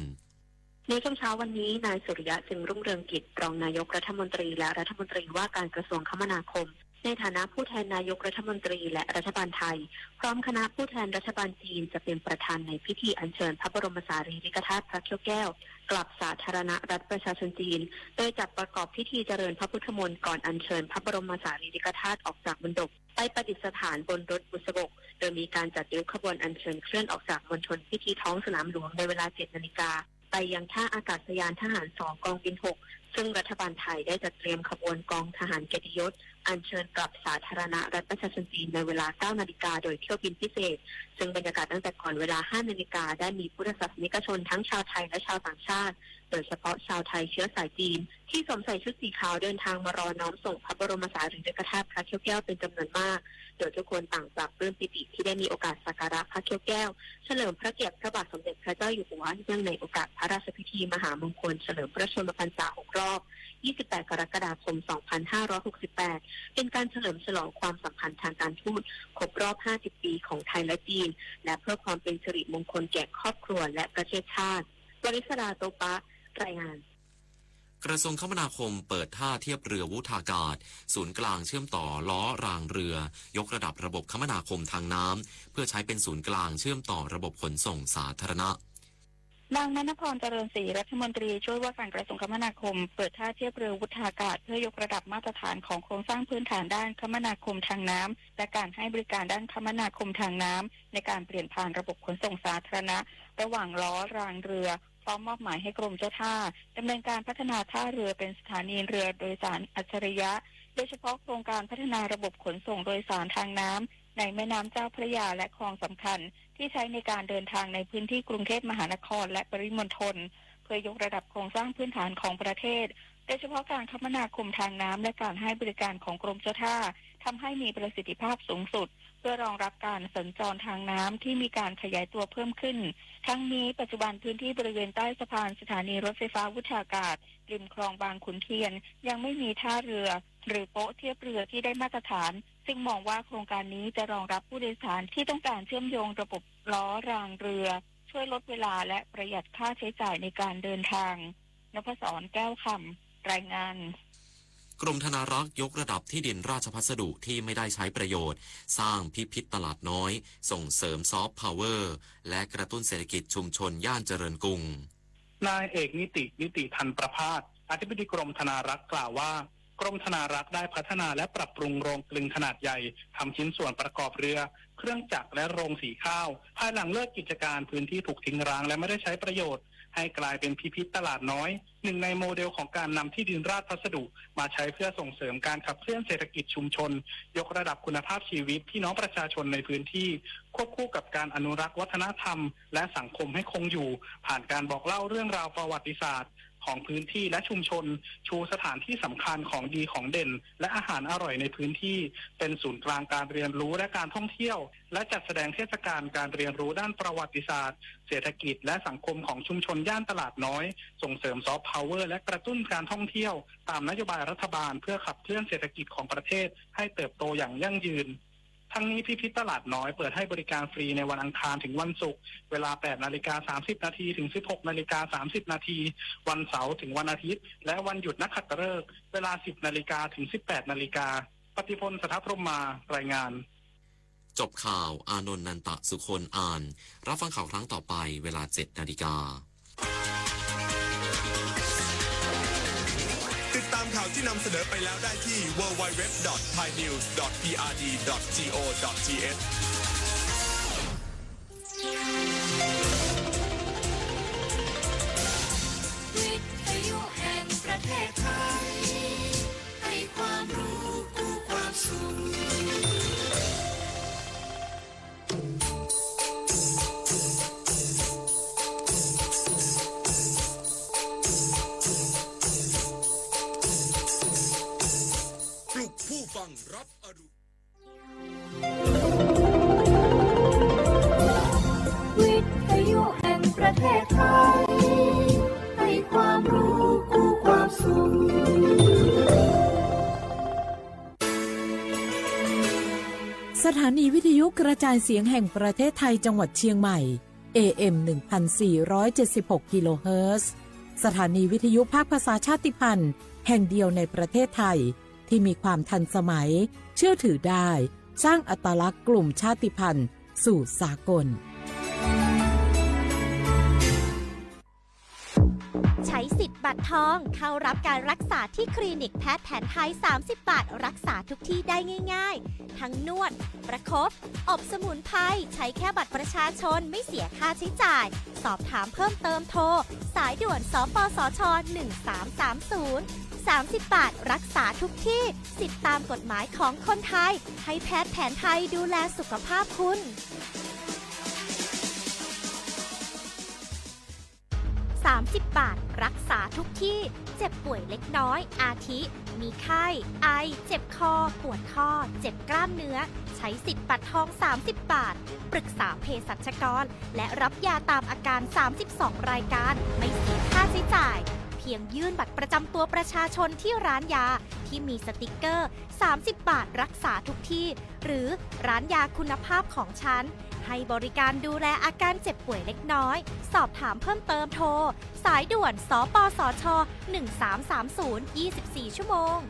ในช่วงเช้าวันนี้นายสุริยะจึงรุ่งเรืองกิจรองนายกรัฐมนตรีและรัฐมนตรีว่าการกระทรวงคมนาคมในฐานะผู้แทนนายกรัฐมนตรีและรัฐบาลไทยพร้อมคณะผู้แทนรัฐบาลจีนจะเป็นประธานในพิธีอัญเชิญพระบรมสารีริกธาตุพระเกี้ยวแก้วกลับสาธารณรัฐประชาชนจีนโดยจัดประกอบพิธีเจริญพระพุทธมนต์ก่อนอัญเชิญพระบรมสารีริกธาตุออกจากมณฑปไปประดิษฐานบนรถบุษบกโดยมีการจัดริ้วขบวนอัญเชิญเคลื่อนออกจากมณฑลพิธีท้องสนามหลวงในเวลา 7 นาฬิกาไปยังท่าอากาศยานทหาร2กองบิน6ซึ่งรัฐบาลไทยได้จัดเตรียมขบวนกองทหารเกียรติยศอัญเชิญกลับสาธารณรัฐประชาชนจีนในเวลา 9 นาฬิกาโดยเที่ยวบินพิเศษซึ่งบรรยากาศตั้งแต่ก่อนเวลา 5 นาฬิกาได้มีพุทธศาสนิกชนทั้งชาวไทยและชาวต่างชาติโดยเฉพาะชาวไทยเชื้อสายจีนที่สวมใส่ชุดสีขาวเดินทางมารอน้อมส่งพระบรมสารีริกธาตุพระเกี้ยวแก้วเป็นจำนวนมากโดยทุกคนต่างปรับปลื้มปิติที่ได้มีโอกาสสักการะพระเกี้ยวแก้วเฉลิมพระเกียรติพระบาทสมเด็จพระเจ้าอยู่หัวเนื่องในโอกาสพระราชพิธีมหามงคลเฉลิมพระชนมพรรษา 6 รอบ 28 กรกฎาคม 2568 เป็นการเฉลิมฉลองความสัมพันธ์ทางการทูตครบรอบ 50 ปีของไทยและจีนและเพื่อความเป็นสิริมงคลแก่ครอบครัวและประเทศชาติวริศราโตปะรายงานกระทรวงคมนาคมเปิดท่าเทียบเรือวุฒากาศศูนย์กลางเชื่อมต่อล้อรางเรือยกระดับระบบคมนาคมทางน้ำเพื่อใช้เป็นศูนย์กลางเชื่อมต่อระบบขนส่งสาธารณะนางณัฐพรเจริญศรีรัฐมนตรีช่วยว่าการกระทรวงคมนาคมเปิดท่าเทียบเรือวุฒากาศเพื่อยกระดับมาตรฐานของโครงสร้างพื้นฐานด้านคมนาคมทางน้ำและการให้บริการด้านคมนาคมทางน้ำในการเปลี่ยนผ่านระบบขนส่งสาธารณะระหว่างล้อรางเรือพร้อมมอบหมายให้กรมเจ้าท่าดำเนินการพัฒนาท่าเรือเป็นสถานีเรือโดยสารอัจฉริยะโดยเฉพาะโครงการพัฒนาระบบขนส่งโดยสารทางน้ำในแม่น้ำเจ้าพระยาและคลองสำคัญที่ใช้ในการเดินทางในพื้นที่กรุงเทพมหานครและปริมณฑลเพื่อยกระดับโครงสร้างพื้นฐานของประเทศโดยเฉพาะการคมนาคมทางน้ำและการให้บริการของกรมเจ้าท่า ทำให้มีประสิทธิภาพสูงสุดเพื่อรองรับการสัญจรทางน้ำที่มีการขยายตัวเพิ่มขึ้นทั้งนี้ปัจจุบันพื้นที่บริเวณใต้สะพานสถานีรถไฟฟ้าวุฒากาศริมคลองบางขุนเทียนยังไม่มีท่าเรือหรือโป๊ะเทียบเรือที่ได้มาตรฐานซึ่งมองว่าโครงการนี้จะรองรับผู้โดยสารที่ต้องการเชื่อมโยงระบบล้อรางเรือช่วยลดเวลาและประหยัดค่าใช้จ่ายในการเดินทางนพศรแก้วคำรายงานกรมธนารักษ์ยกระดับที่ดินราชพัสดุที่ไม่ได้ใช้ประโยชน์สร้างพิพิธตลาดน้อยส่งเสริมซอฟต์พาวเวอร์และกระตุ้นเศรษฐกิจชุมชนย่านเจริญกรุงนายเอกนิติทันประภาสอธิบดีกรมธนารักษ์กล่าวว่ากรมธนารักษ์ได้พัฒนาและปรับปรุงโรงกลึงขนาดใหญ่ทำชิ้นส่วนประกอบเรือเครื่องจักรและโรงสีข้าวภายหลังเลิกกิจการพื้นที่ถูกทิ้งร้างและไม่ได้ใช้ประโยชน์ให้กลายเป็นพิพิธตลาดน้อยหนึ่งในโมเดลของการนำที่ดินราชพัสดุมาใช้เพื่อส่งเสริมการขับเคลื่อนเศรษฐกิจชุมชนยกระดับคุณภาพชีวิตพี่น้องประชาชนในพื้นที่ควบคู่กับการอนุรักษ์วัฒนธรรมและสังคมให้คงอยู่ผ่านการบอกเล่าเรื่องราวประวัติศาสตร์ของพื้นที่และชุมชนชูสถานที่สำคัญของดีของเด่นและอาหารอร่อยในพื้นที่เป็นศูนย์กลางการเรียนรู้และการท่องเที่ยวและจัดแสดงเทศกาลการเรียนรู้ด้านประวัติศาสตร์เศรษฐกิจและสังคมของชุมชนย่านตลาดน้อยส่งเสริมซอฟต์พาวเวอร์และกระตุ้นการท่องเที่ยวตามนโยบายรัฐบาลเพื่อขับเคลื่อนเศรษฐกิจของประเทศให้เติบโตอย่างยั่งยืนทั้งนี้พิพิธตลาดน้อยเปิดให้บริการฟรีในวันอังคารถึงวันศุกร์เวลา 8:30 น.ถึง 16:30 น.วันเสาร์ถึงวันอาทิตย์และวันหยุดนักขัตฤกษ์เวลา 10:00 น.ถึง 18:00 น.ปฏิพล สัทธพรหมารายงานจบข่าวอานนท์นันตะสุคนอ่านรับฟังข่าวครั้งต่อไปเวลา 7:00 น.ติดตามข่าวที่นำเสนอไปแล้วได้ที่ www.thainews.prd.go.th วิทยุแห่งประเทศไทยให้ความรู้คู่ความสุขผู้ฟังรับอรุณวิทยุแห่งประเทศไทยให้ความรู้คู่ความสุขสถานีวิทยุกระจายเสียงแห่งประเทศไทยจังหวัดเชียงใหม่ AM 1476 กิโลเฮิรตซ์สถานีวิทยุภาคภาษาชาติพันธุ์แห่งเดียวในประเทศไทยที่มีความทันสมัยเชื่อถือได้สร้างอัตลักษณ์กลุ่มชาติพันธุ์สู่สากลใช้สิทธิ์บัตรทองเข้ารับการรักษาที่คลินิกแพทย์แผนไทย30 บาทรักษาทุกที่ได้ง่ายๆทั้งนวดประคบอบสมุนไพรใช้แค่บัตรประชาชนไม่เสียค่าใช้จ่ายสอบถามเพิ่มเติมโทรสายด่วนสปสช1330 30 บาทรักษาทุกที่สิทธิตามกฎหมายของคนไทยให้แพทย์แผนไทยดูแลสุขภาพคุณ30 บาทรักษาทุกที่เจ็บป่วยเล็กน้อยอาทิมีไข้ไอเจ็บคอปวดข้อเจ็บกล้ามเนื้อใช้สิทธิ์บัตรทอง30 บาทปรึกษาเภสัชกรและรับยาตามอาการ32รายการไม่เสียค่าใช้จ่ายเพียงยื่นบัตรประจำตัวประชาชนที่ร้านยาที่มีสติกเกอร์30 บาทรักษาทุกที่หรือร้านยาคุณภาพของฉันให้บริการดูแลอาการเจ็บป่วยเล็กน้อยสอบถามเพิ่มเติมโทรสายด่วนสปสช1330 24 ชั่วโมง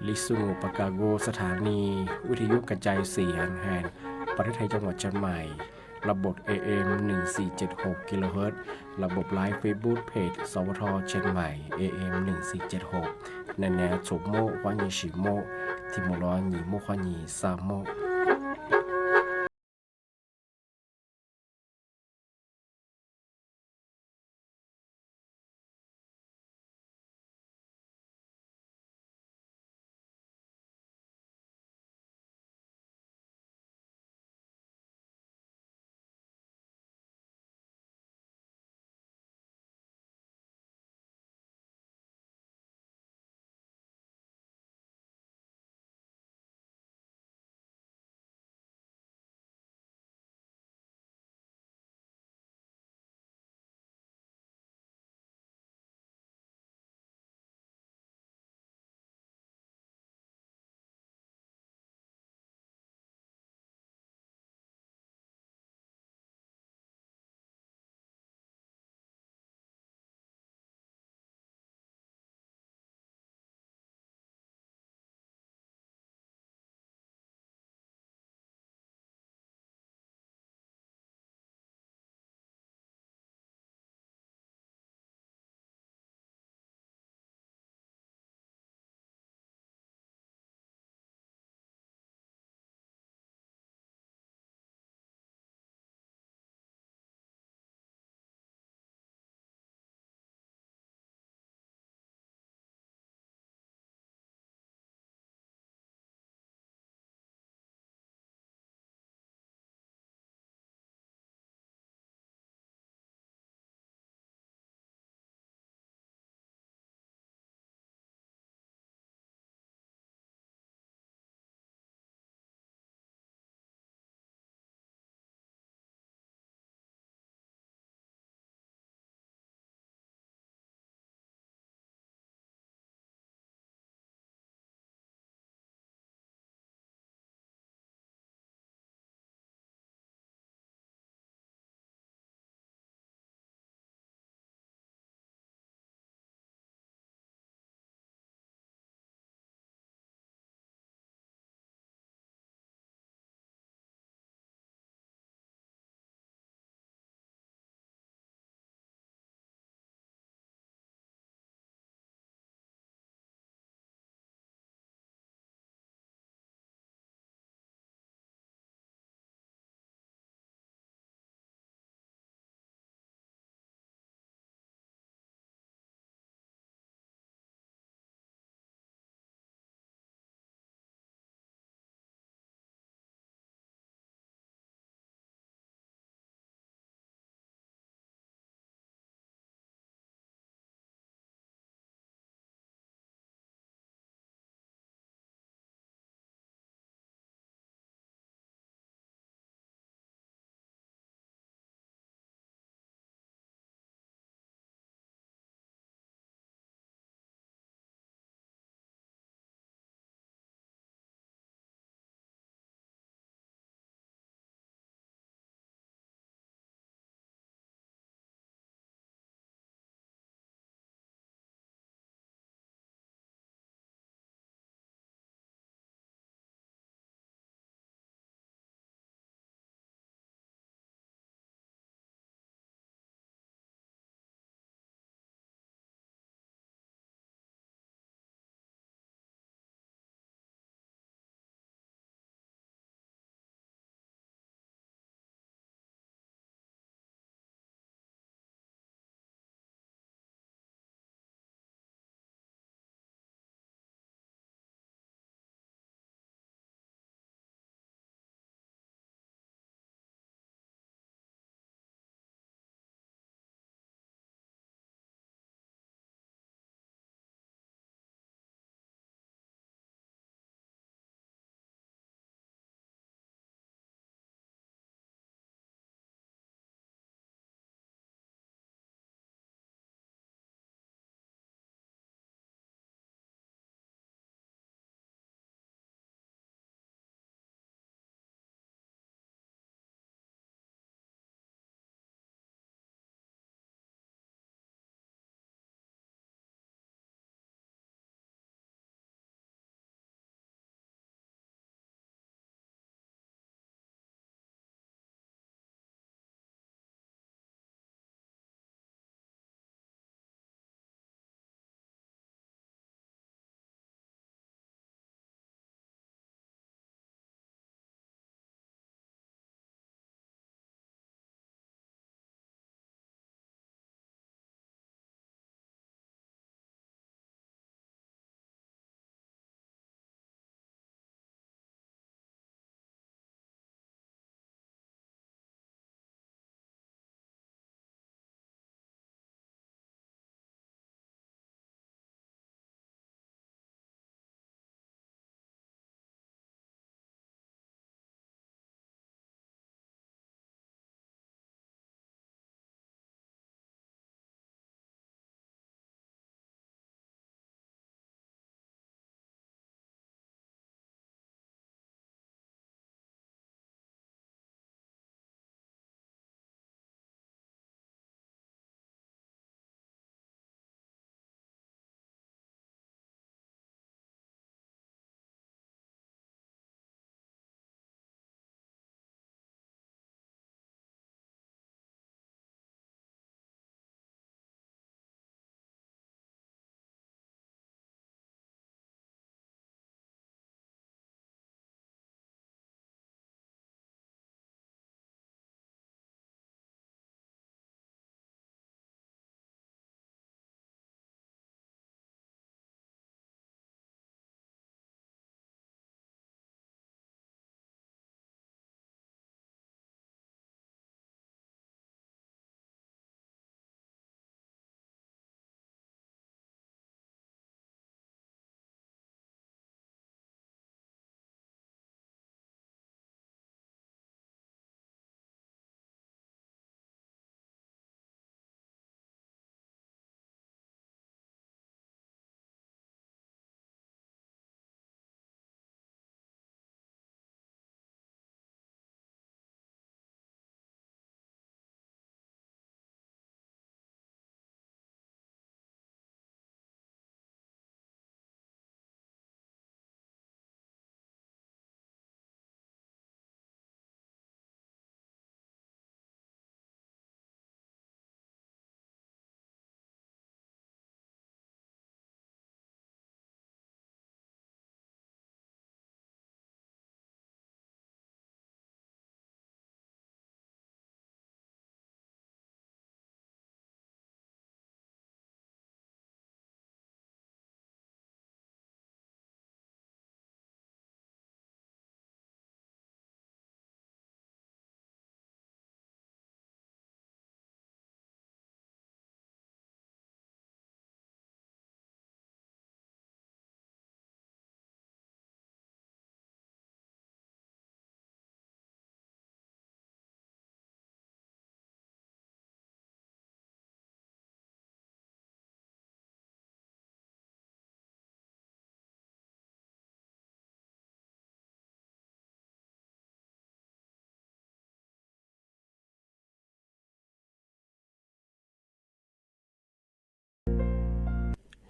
ลิซุงปากาโกสถานีวิทยุกระจายเสียงแห่งประเทศไทยจังหวัดเชียงใหม่ระบบ AM 1476 กิโลเฮิรตซ์ระบบไลฟ์เฟซบุ๊กเพจสวทเชียงใหม่ AM 1476ในแนวโฉมโมฮวานีชิโมทิมร้อนหนีโมฮวานีซาโม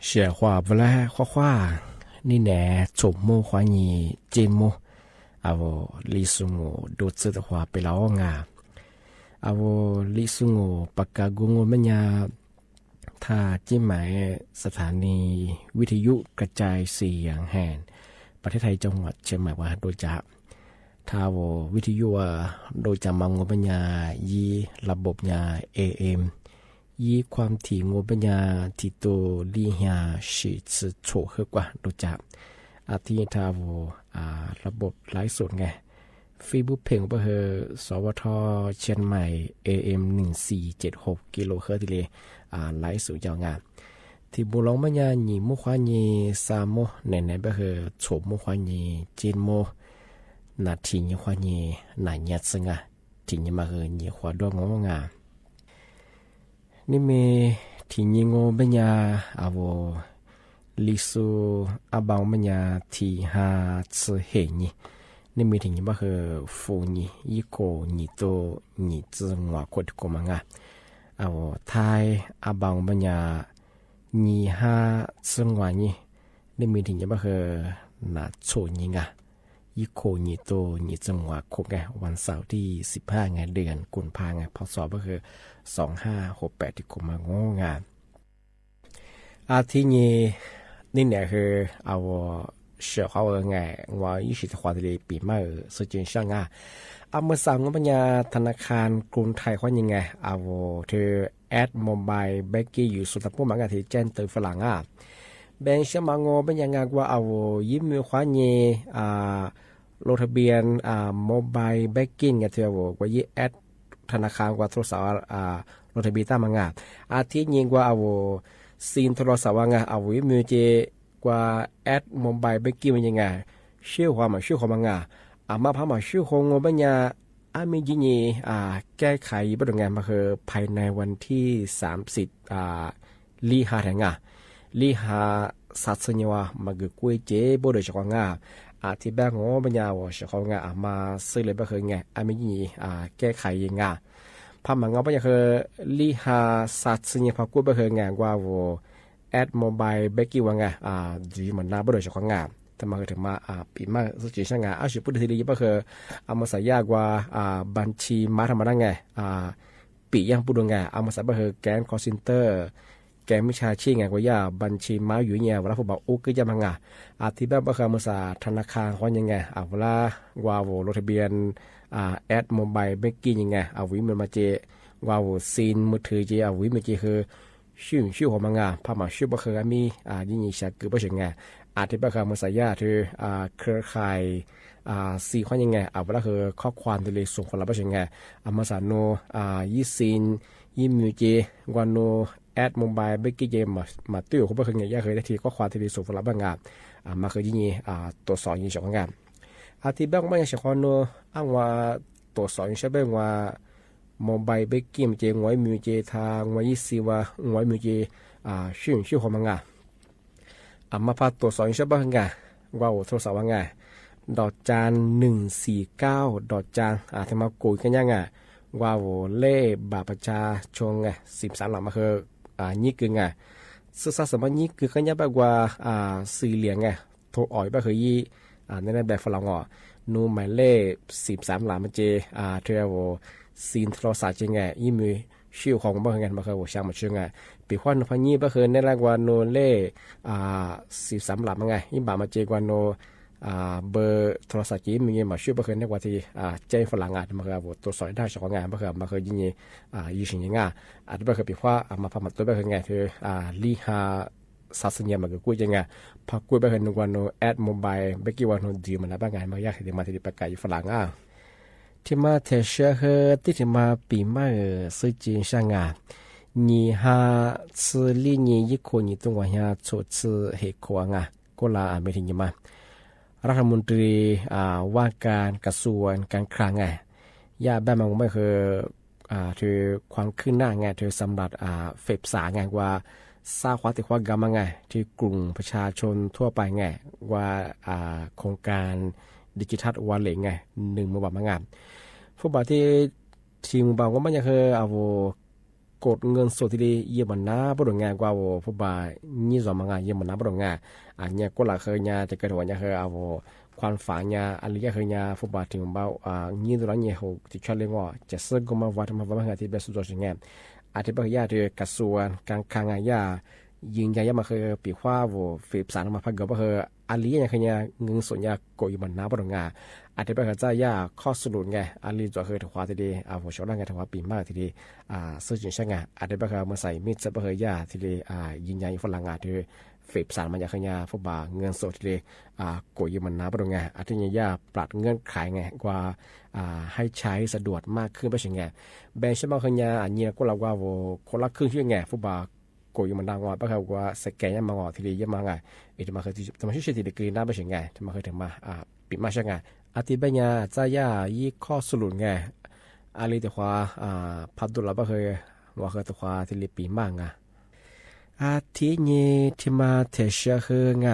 เสียว่าเวลาคว้านี่แหน่จบโมควานีเจนโมเอาลิสุงโดดซึตว่าไปแล้วงาเอาลิสุงปากกากุงมัญญาถ้าจิ้มหมายสถานีวิทยุกระจายเสียงแห่งประเทศไทยจังหวัดเชียงใหม่ว่าโดยจะถ้าวิทยุโดยจะมังงปัญญายีระบบญา AM ยีความถี่งปัญญาที่โตลีหาสิสโฉเฮกว่าโดยจะอาทิตย์ถ้าระบบไลฟ์สดไงฟีบุเพลงเบอร์สวทเชียงใหม่ AM 1476กิโลเฮิรตซ์เลยไลฟ์สดยาวงานที่บุลองปัญญาหนีมุขวานีสามโมในเบอร์โฉมมุขวานีเจนโมนาทีนี้ควานี่นายยัดซึ่งทีนี้มาเหินยี่ขวาดวงงานี่มีทีนี้งบัญญาอาวลิซูอาบางบัญญาที่หาซื้อเห็นนี่มีทีนี้มาเหินฟูนี่ยี่โกนี่โตนี่จึงว่าคนที่กมังอาวไทยอาบางบัญญานี่หาซึ่งว่านี่มีทีนี้มาเหินนาโชนี่ยิโคนิโตนิจังหวะโคไงวันเสาร์ที่15ไงเดือนกุมภาพันธ์พศก็คือ2568ที่คุมางงานที่นี่เนี่ยคือเอาเชื่อเขาไงว่า20ควาที่ปีใหม่สุดจริงช่างเอาเมื่อสั่งปัญญาธนาคารกรุงไทยเขายังไงเอาเธอแอดโมบายแบงกิ้งอยู่สุดท้ายพวกมันก็ที่แจ้งเตือนฝรั่งแบงค์เชื่อมังงเป็นยังไงว่าเอายิ้มมือขวานี่ลงทะเบียนโมบายแบงกิ้งกันเถอะว่ายี่แอดธนาคารกว่าโทรศัพท์ลงทะเบียนตามงานอาทิตย์ยิงว่าเอาซีนโทรศัพท์ว่างเอายิ้มมือเจกว่าแอดโมบายแบงกิ้งเป็นยังไงชื่อความชื่อความงานมาพามาชื่อของงเป็นยังมีจีนีแก้ไขบทงานมาคือภายในวันที่30ลีหาแห่งลีหาสัตย์ว่ามาเกิดกุยเจ็บบริจาคงาที่แบงงปัญญาวชของงามาซื้อเลยบ่เคยไงไม่มีแก้ไขยังงาพามังงปัญญาคือลีหาสัตย์พักกุยบ่เคยงว่าแอดโมบายแบงกิ้งว่างดีเหมือนน่าบริจาคงาแต่มาถึงมาปีมาสุดที่ช่างอาชีพพูดทีเดียวบ่เคยมาใส่ยากว่าบัญชีมาทำมาได้ไงปียังพูดไงมาใส่บ่เคยแกนคอร์เซ็นเตอร์แกมิชาชีไงว่าบัญชีม้าอยู่เนี่ยเวลาผมบอกโอ้ก็จะมังที่แบบว่าคือมือสาธนาคารเขายังไงเวลาว่าลงทะเบียนแอดโมบายแบงกิ้งยังไงวิมันมาเจว่าซีนมือถือเจวิมันเจคือชื่อของมังพามาชื่อบ่คือมียิ่งยิ่งชักคือบ่ใช่ไงที่แบบคือมือสายาคือเครือข่ายซีเขายังไงเวลาคือข้อความที่เลยส่งคนละบ่ใช่ไงมือสาโนยี่ซีนยี่มือเจวานโนแอดโมบายเบกกี้เกมมาตื้อเขาไม่เคยเนี่ยเคยได้ทีก็ความที่ดีสุดฝรั่งบางงานมาเคยยิ่งตัวสอนยิ่งสองงานที่บางบางอย่างเช่นคนอ้างว่าตัวสอนยิ่งใช่ไหมว่าโมบายเบกกี้มันจะงวยมือจะทางงวยยี่สิบว่างวยมือจะชื่อของบางงานมาพาตัวสอนยิ่งใช่ไหมงานว่าโทรศัพท์ว่างานดอกจาน149ดอกจานที่มากุยกันยังไงว่าเล่บาปชาชงไง13หลังมาคือนี่คือไงศึกษาสมัยนี้คือเขาเนี่ยแบบว่าสี่เหลี่ยงไงโทรอ่อยแบบคือยี่ในแบบฝรั่งนูหมายเลข13หลังมันเจเทวซีนโทรศัพท์จริงไงยี่มือชื่อของบ้านไงมาคือว่าช่างมาชื่อไงปีควันพันยี่แบบคือในรายวันนูเล่13หลังไงยี่บามาเจกว่านูเบอร์โทรศัพท์จีมีมาชื่อบ่เคยในกว่าที่ใจฝรั่งมาคือตัวสอยได้ของงานบ่เคยมาเคยยิ่งยี่สิงยังบ่เคยปีว่ามาพามาตัวบ่เคยไงคือลีหาสัตย์เนี่ยมาคือกูจังไงพอกูบ่เคยนึกว่าโนแอดโมบายเบกกี้ว่าโนดีมันบ้างไงมาอยากให้มาที่ประกาศฝรั่งที่มาเทเชอร์ที่มาปีใหม่ซื้อจีนช่างนี่หาซื้อลีนี่ยี่คนนี่ตัวว่าโชดซื้อเฮกว่าก็ลาไม่ถึงยังมารัฐมนตรีว่าการกระทรวงการคลังย่าแบบมันไม่เคยถือความขึ้นหน้าถือสำหรับเฟบสาว่าสร้างความติดความกำลังที่กลุ่มประชาชนทั่วไปว่าโครงการดิจิทัลวอลเล็ต1มือบัตรผู้บัตรที่ทีมบัตรก็ไม่เคยเอา กดเงินสดที่ดีเยี่ยมนะบริงานกว่าผู้บ่ายยี่สองมังงานเยี่ยมนะบริงานอันเนี้ยก็หลักเคยเนี่ยจะเกิดหัวเนี่ยเคยเอาความฝันเนี่ยอันนี้เคยเนี่ยผู้บ่ายถึงบ่าวยี่ตัวนี้เขาที่ชอบเลี้ยงว่าจะซื้อก็มาวัดมาวัดที่เป็นสุดยอดสิ่งเงี้ยอาทิตย์บางอย่างที่กระทรวงการคลังยายิงยามาเคยปีขว้าฝีสารมาพักกับว่าเคยอันนี้เนี่ยเคยเนี่ยเงินส่วนยาโกยมันน้ำบริงานอาทิตย์บางอย่างจะยาข้อสรุปไงอันนี้จะเคยถือว่าทีเดียวชาวบ้านไงถือว่าปีมากทีเดียวซื้อจริงใช่ไงอาทิตย์บางอย่างมาใส่มีดจะบางอย่างยาทีเดียวยิงยาฝรั่งที่ฝีสารมันยาเคยเนี่ยพวกบ่าเงินสดทีเดียวโกยมันน้ำบริงานอาทิตย์เนี่ยยาปรับเงื่อนไขไงกว่าให้ใช้สะดวกมากขึ้นไปใช่ไงแบงค์ใช่ไหมเคยเนี่ยอันนี้ก็เราว่าคนละครึ่งชื่อไงพวกบ่าโกยมันดังว่าเพราะเขาว่าสแกนยังมางอทีเดียวยังมาไงจะมาเคยจะมาชื่อทีเดียวกรีนได้ไปใช่ไงจะมาเคยถึงมาปิดมาใช่ไงอาทิตย์ปัญญาจะย่ายี่ข้อสรุปไงอาลีแต่ว่าพัดดุลาบ่เคยว่าเคยแต่ว่าที่ลีปีมากไงอาทิตย์นี้ที่มาเทเชอร์ไง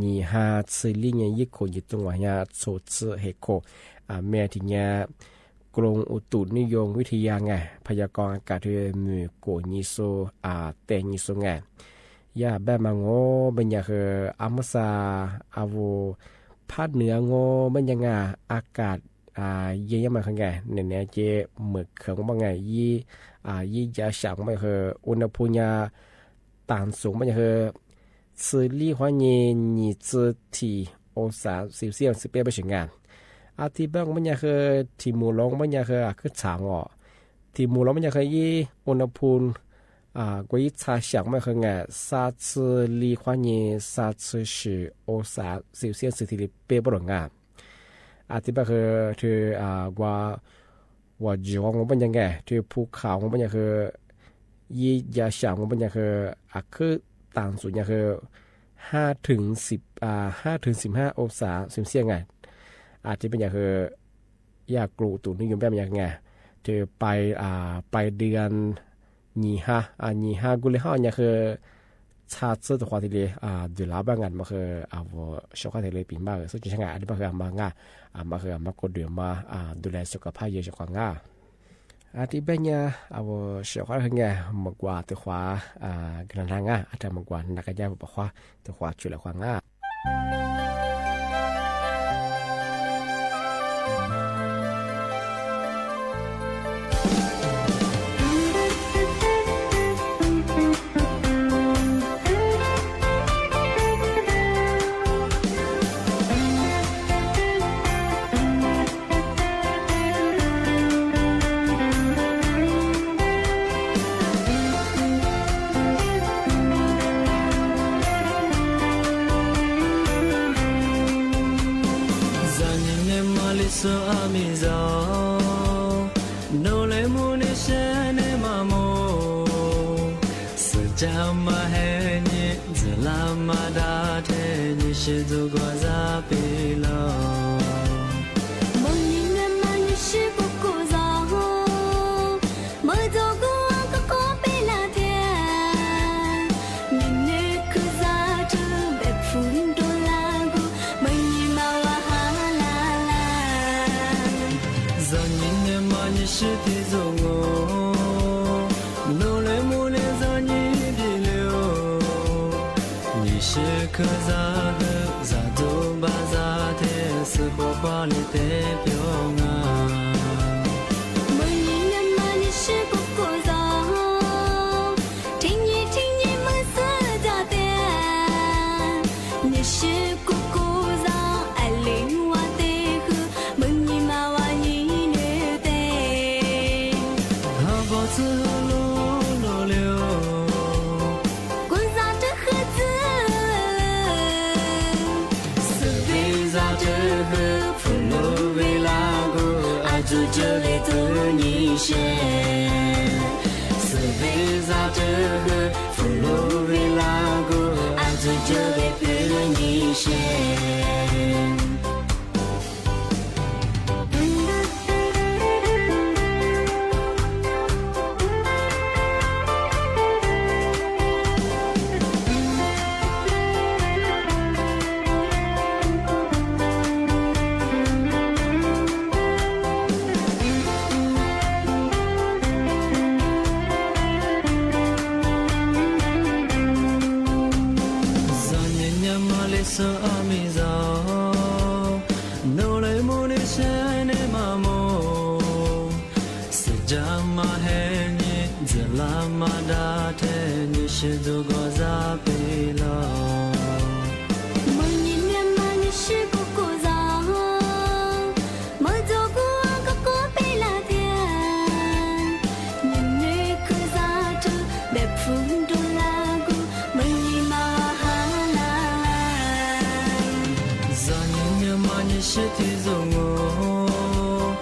นี่ฮาซิลิเนี่ยยี่คนยี่ตรงว่าเนี่ยโซเซเฮโคแม่ที่เนี่ยกรมอุตุนิยมวิทยาไงพยากรณ์อากาศที่มือโกนิโซเตนิโซไงย่าแบบมังโง่เป็นอย่างคืออามุซาอาโวภาคเหนืองอมันยังไงอากาศเย็นมาข้างไงเนี่ยเจเหมือนเขิงบางไงยี่ยาฉางมันคืออุณหภูมิต่างสูงมันคือสื่อลี่หัวเย็นยี่สิบที่องศาเซลเซียสเปไปถึงงานอาทิตย์บางมันยังคือที่มูลงมันยังคือฉางอ่ะที่มูลงมันยังคือยี่อุณหภูมิ关于猜想嘛和俺三次离环境三次是23首先是的北不能啊ที่แบบคือว่าจีวงมันยังไงที่ภูเขามันยังคือยี่ยาฉางมันยังคือต่างสุดยังคือ5 ถึง 15องศาเซลเซียสไงที่เป็นยังคือยากรูตุนิยมแบบยังไงที่ไปเดือนนี่ฮะกุลห้าเนี่ยคือชาติตัวที่เลยดูแลบ้างกันมาคือชอบที่เลยปีมากซึ่งจะง่ายอันนี้มาคือมาง่ายมาคือมาก็เดือมาดูแลสุขภาพเยอะจังง่ายที่เป็นเนี่ยชอบที่เนี่ยมากกว่าตัวขวากันทางง่ายอาจจะมากกว่านักการบอกว่าตัวขวาช่วยเหลือความง่ายSo amizo no le mune shane mamo sajama he ni zalama da the ni shizu gwa za pelo mong ni ne ma ni shi bu ku za ho mo zo gu ka ko pe la the ni ne ku za tu be phun do la gu mai ni ma wa ha la la za ni ne ma ni shi ti zo ngo no le mune za ni bi le o ni shi ka za he za do ba za the se bo ba le te pyo nga mai ni ne ma ni shi bu ku za ho ting ni ma sa da de ni shi ku ku za a ling wa te ku mai ni ma wa ni ne te ha bo zu lo lo le o ku za de he zi se be za de he fu lo ve la go a ju je le tu ni she se be za de he fu lo ve la go a ju je le tu ni she so ami zao no le mo ne shane ma mo sajama he ni zalama da the ni shidu go za pe lo是体中哦，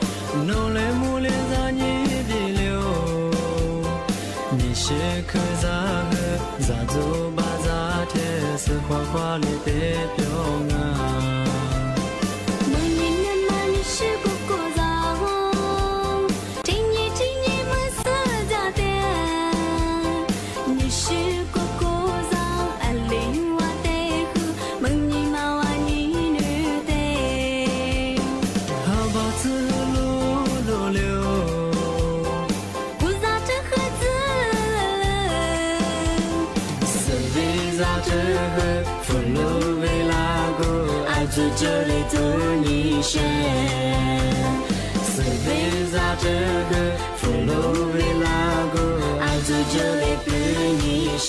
弄来木来让你的流，你是可咋个咋走吧咋天是花花的别表啊。这里的你选，是为啥这个佛罗维拉个爱在这里被你选。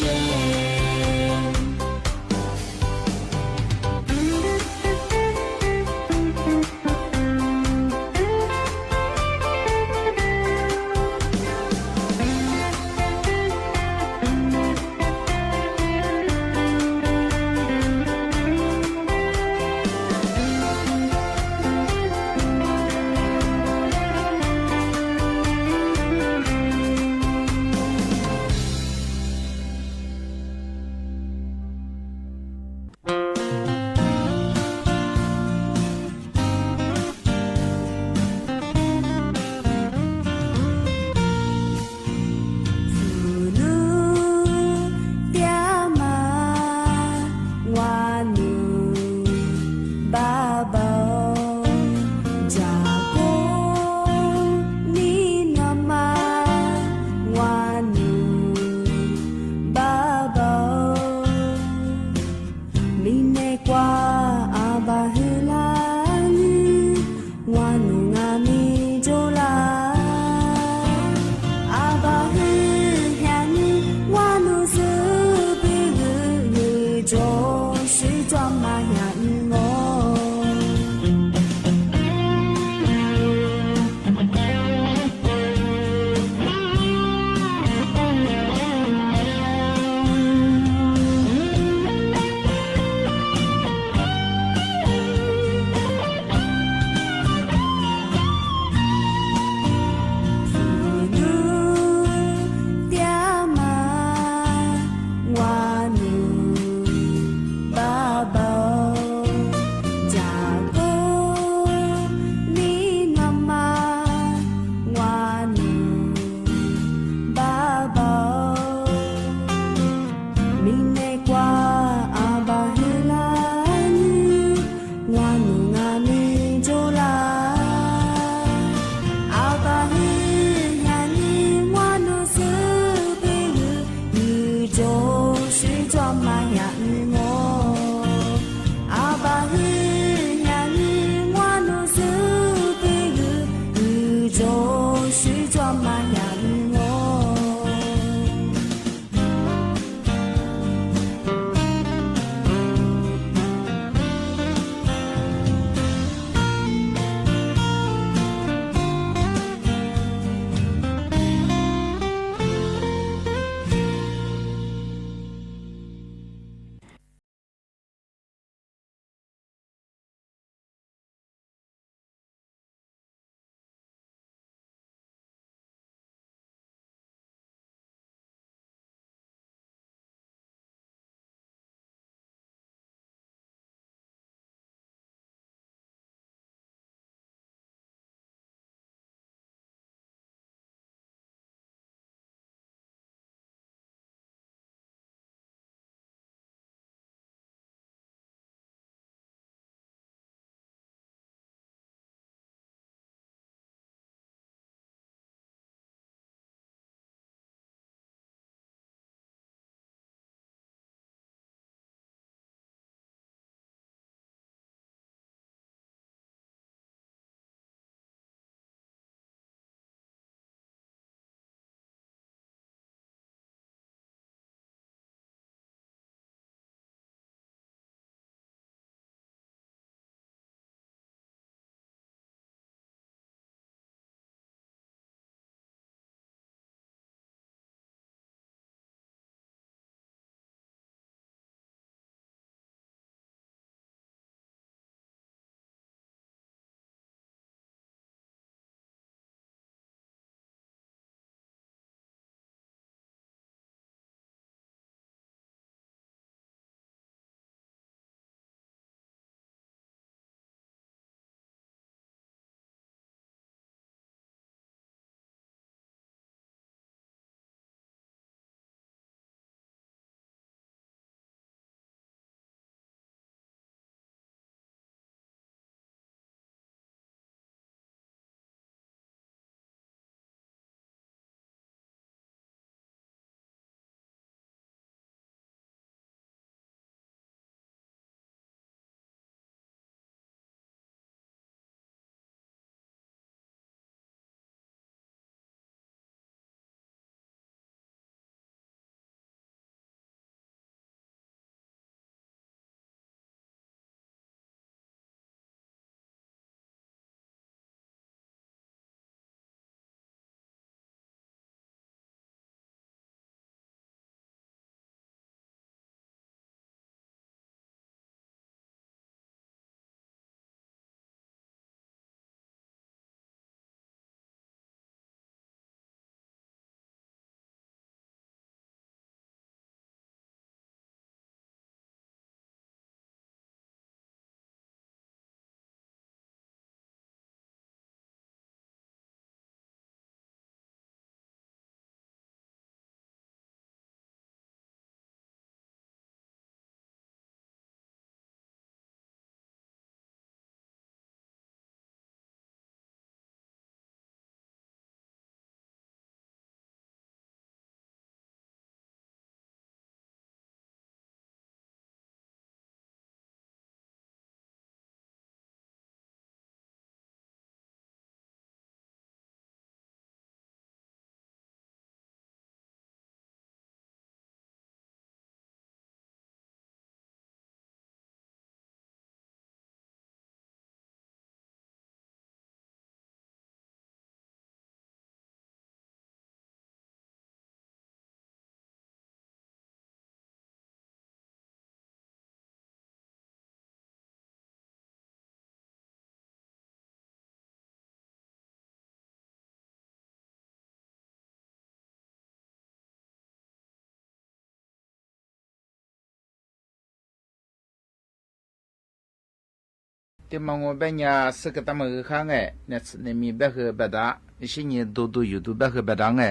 แต่มองแบบนี้สกัดตามมือข้างไงเนี่ยมีแบบคือแบบนั้นสิ่งนี้ดูอยู่ดูแบบคือแบบนั้นไง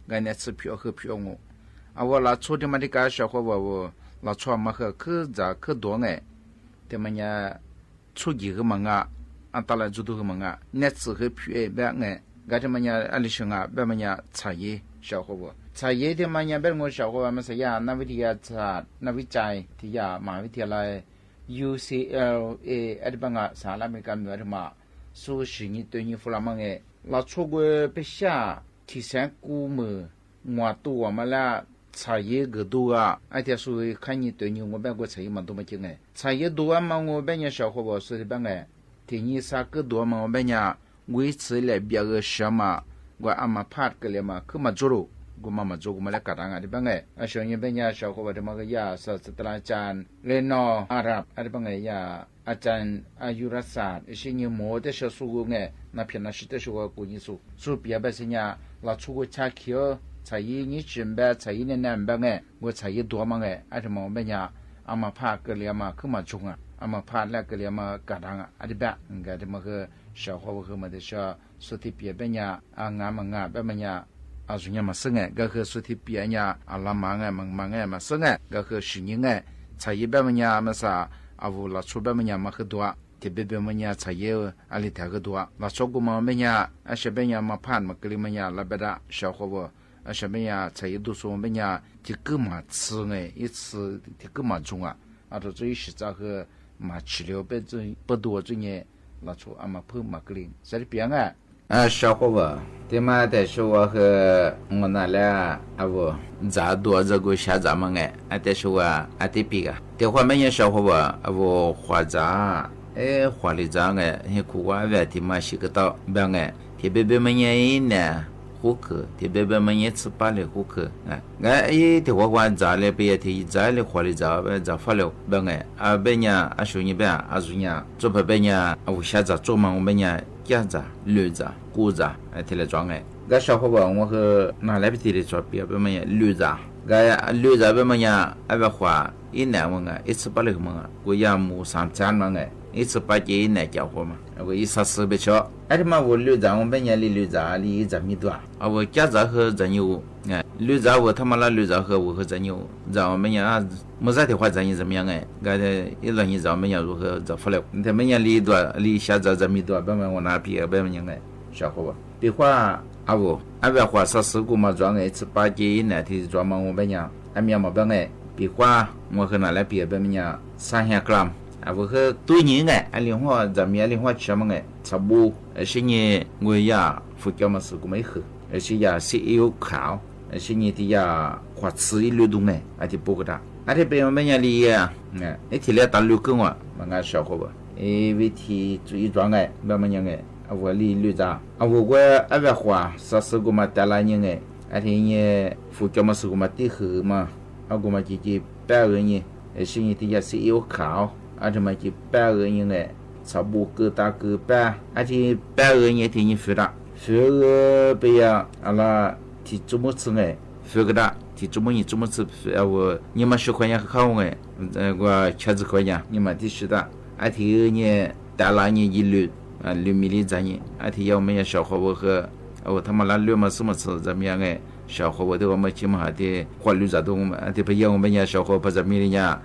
กันเนี่ย是票和票我啊我拿出的嘛的个小伙我拿出嘛和可多ไงแต่มันเนี่ย出几个门啊当然就都个门啊那只和票แบบไงก็แต่มันเนี่ยอะไรช่างแบบมันเนี่ย茶叶小伙茶叶的มันเนี่ยแบบ我小伙มัน是呀นักวิทยาศาสตร์นักวิจัยที่ยามหาวิทยาลัยUCLA อันเป็นสหรัฐอเมริกาเหนือมาสู้สิ่งนี้ตัวนี้ฝรั่งมั้งเราช่วยไปชาที่แสงกูมือมัวตัวมาแล้วชายเกิดตัวไอ้ที่สู้ขันนี้ตัวนี้我แบบก็ชายมันตัวไม่จริงชายตัวมัน我แบบเนี่ย小伙伴说的แบบที่นี่สักตัวมัน我แบบเนี่ย维持了别个什么我阿妈怕个了嘛去嘛做了กูมาจูกูมาแล้วกัดอ่างอะไรบ้างไงอาชญ์เป็นยาชาวเขาว่าจะมาก็ยาศาสตราจารย์เรนออาหรับอะไรบ้างไงยาอาจารย์อายุรศาสตร์สิ่งนี้หมดแต่ชาวสูงไงนับเป็นนักศิษย์ชาวกูยิ่งสูเปียแบบสิ่งนี้เราชูกูชาเขียวใช้ยี่จิมแบบใช้ยี่เนี่ยแบบไงกูใช้ยี่ตัวมั้งไงอะไรมองเป็นยาอามาพาเกลียมาขึ้นมาจุงอ่ะอามาพาแล้วเกลียมากัดอ่างอะไรแบบงั้นจะมาคือชาวเขาคือมาเดชาสุธิเปียเป็นยาอ่างามงาแบบมันยาอาจุเนี่ยมาซึ่งก็คือสุธิเปียเนี่ยอาลามังมังมาซึ่งก็คือสิ่งนี้ใช้แบบมันเนี่ยมาซาอาวุธชุบแบบมันเนี่ยมาคือตัวที่แบบมันเนี่ยใช้อะไรที่คือตัวเราชกุมามันเนี่ยอาชีพเนี่ยมาผ่านมากลีมันเนี่ยลับดาชาวเขาว่าอาชีพเนี่ยใช้ดูส่วนมันเนี่ยที่กูมาซื้อ一次ที่กูมา中啊啊这这一时在和มา治疗被这不多这呢เราชอามาเพิ่มมากลีใช่เปียง小伙伴ที่มาแต่ชัวคือ我那俩啊不咋多这个下咱们แต่ชัวที่ปีกแต่ว่าไม่ยัง小伙伴啊不花咋花里咋ให้คู่ว่าแบบที่มาชิกต่อแบบที่เบบมันยังเนี่ยคู่คือที่เบบมันยังสปาเลยคู่คือที่ว่าจ้าเลยไปที่จ้าเลย花里จ้าจ้าฟ้าเลยแบบแบบเนี่ยช่วงนี้แบบช่วงนี้做แบบเนี่ย下咋做嘛我们เนี่ย家子、女子、姑子，提来装个小伙伴，我和拿来不提的做别不么呀，女子，女子不么呀，不花一年么一次把那个么我也没上钱么一次把这一年交货嘛，我一三四不少，且嘛我女子我们家里女子里这么多，我家子和真有，女子我他妈那女子和我和真有，让我们家没啥的话真有怎么样一让你让我们家如何咋发了，他们家里多里下子这么多，别么我拿别别么样小伙伴，别话不话啥事故嘛装一次把这一年的装嘛我们家，俺们没别别话我和拿来别么样300 gram。我和对人另外咱们另外什么差不是呢我呀福建嘛是个没喝是呀是有烤是呢的呀花吃一流动ที่ปกติที่เป็นมันยังลีที่เลี้ยตันลูกกันวะมันก็ชอบเขาวิธีจุด装แบบมันยัง我ลีลูจ้า我ว่า花啥事故嘛带来人ที่เนี่ย福建嘛是个嘛地喝嘛我嘛自己白人呢是呢的呀是有烤ที่มาจีแป้เองเนี่ยสาบูเกตาเกแป้ที่แป้เองที่นี่ฟิระฟิไปยังอะไรที่จุมุสเนี่ยฟิกระที่จุมุสนี่มาช่วยยังเขาว่าชาติเขาเนี่ยนี่มาที่สุดที่เนี่ยแต่ละเนี่ยยิลุมิลิจานี่ที่要没有小伙伴和他们那六嘛什么吃怎么样小伙伴对我们起码的花绿杂动的不要我们家小伙伴在米里呀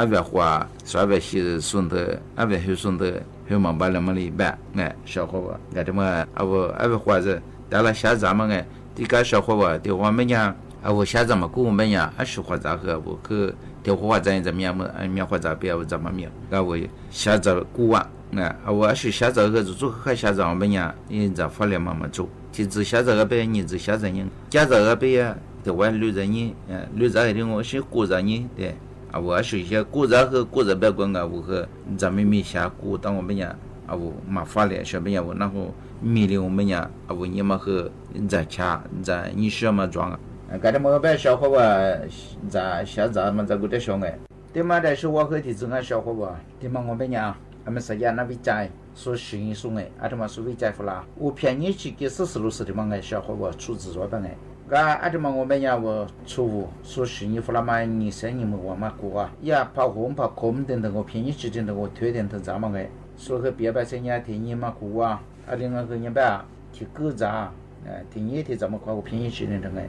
别花说别是顺的别是顺的有忙把那么里办小伙伴这么别花着带了下咱们这个小伙伴对我们家下咱们我们家是花杂和我去对花咱怎么样么面花杂别怎么面我下咱古啊我是下咱和做和下咱我们家你咋发了慢慢做ที่จะ下这个呗，你只下这人，加这个呗呀，对我绿人呢，绿人的我是古人呢，对，我是些古人和古人别管我和咱们没下古，当我们呀，我麻烦了，小朋友我然后米里我们呀，我你们和在家在你什么装啊？刚才我把小伙伴在下咱们这个在上哎，对嘛的是我和的这个小伙伴，对嘛我们呀，我们实验那วิจัย说实验送阿他妈说วิจัย弗拉我便宜去给40-60的嘛小伙伴出资做办阿他妈我们呀我出户说实验弗拉嘛你生你们我嘛过也跑红跑空等等我便宜去等等我推等等咱们说和别百姓家天你嘛苦啊，另外个人吧提个咋，天你提怎么夸我便宜些的这个，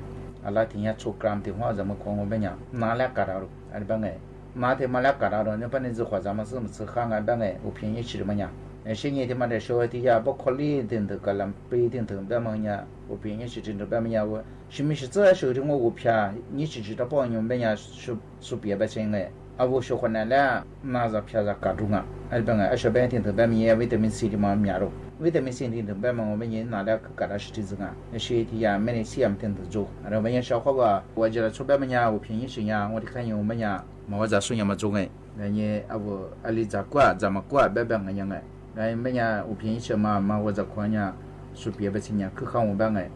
拉天下出gram的话怎么夸我们呀，哪来干了，办个，哪天嘛来干了，那本来是话咱们是么吃汉安办个，我便宜些的么呀，现在他妈的小的呀，不考虑等等个人不一定等办么呀，我便宜些真的办么呀我。是不是这时候的我票，你只知道帮你们呀说别百姓哎，我说回来了，拿着票子搞中啊，办个，小白天头办么维他命 C 的嘛面肉，维他命 C 的头办么我们人拿了搞到实体子啊，学的呀每天4天头做，然后我也消化吧，我觉得出办么呀，我便宜些呀，我的看用我们呀，我咋说呀嘛做哎，那你我里咋过怎么过办办个样哎，然后么呀我便宜些嘛我咋看呀，说别百姓呀，可看我办哎。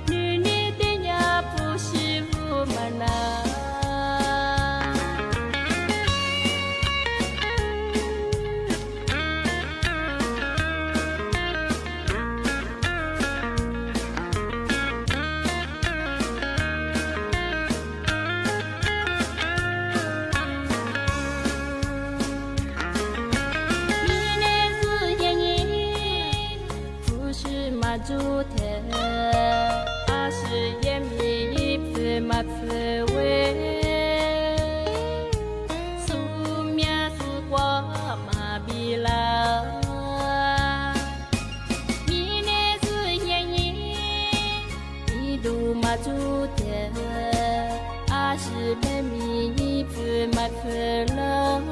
你的呀不是马祖的，阿是被米一分买分了，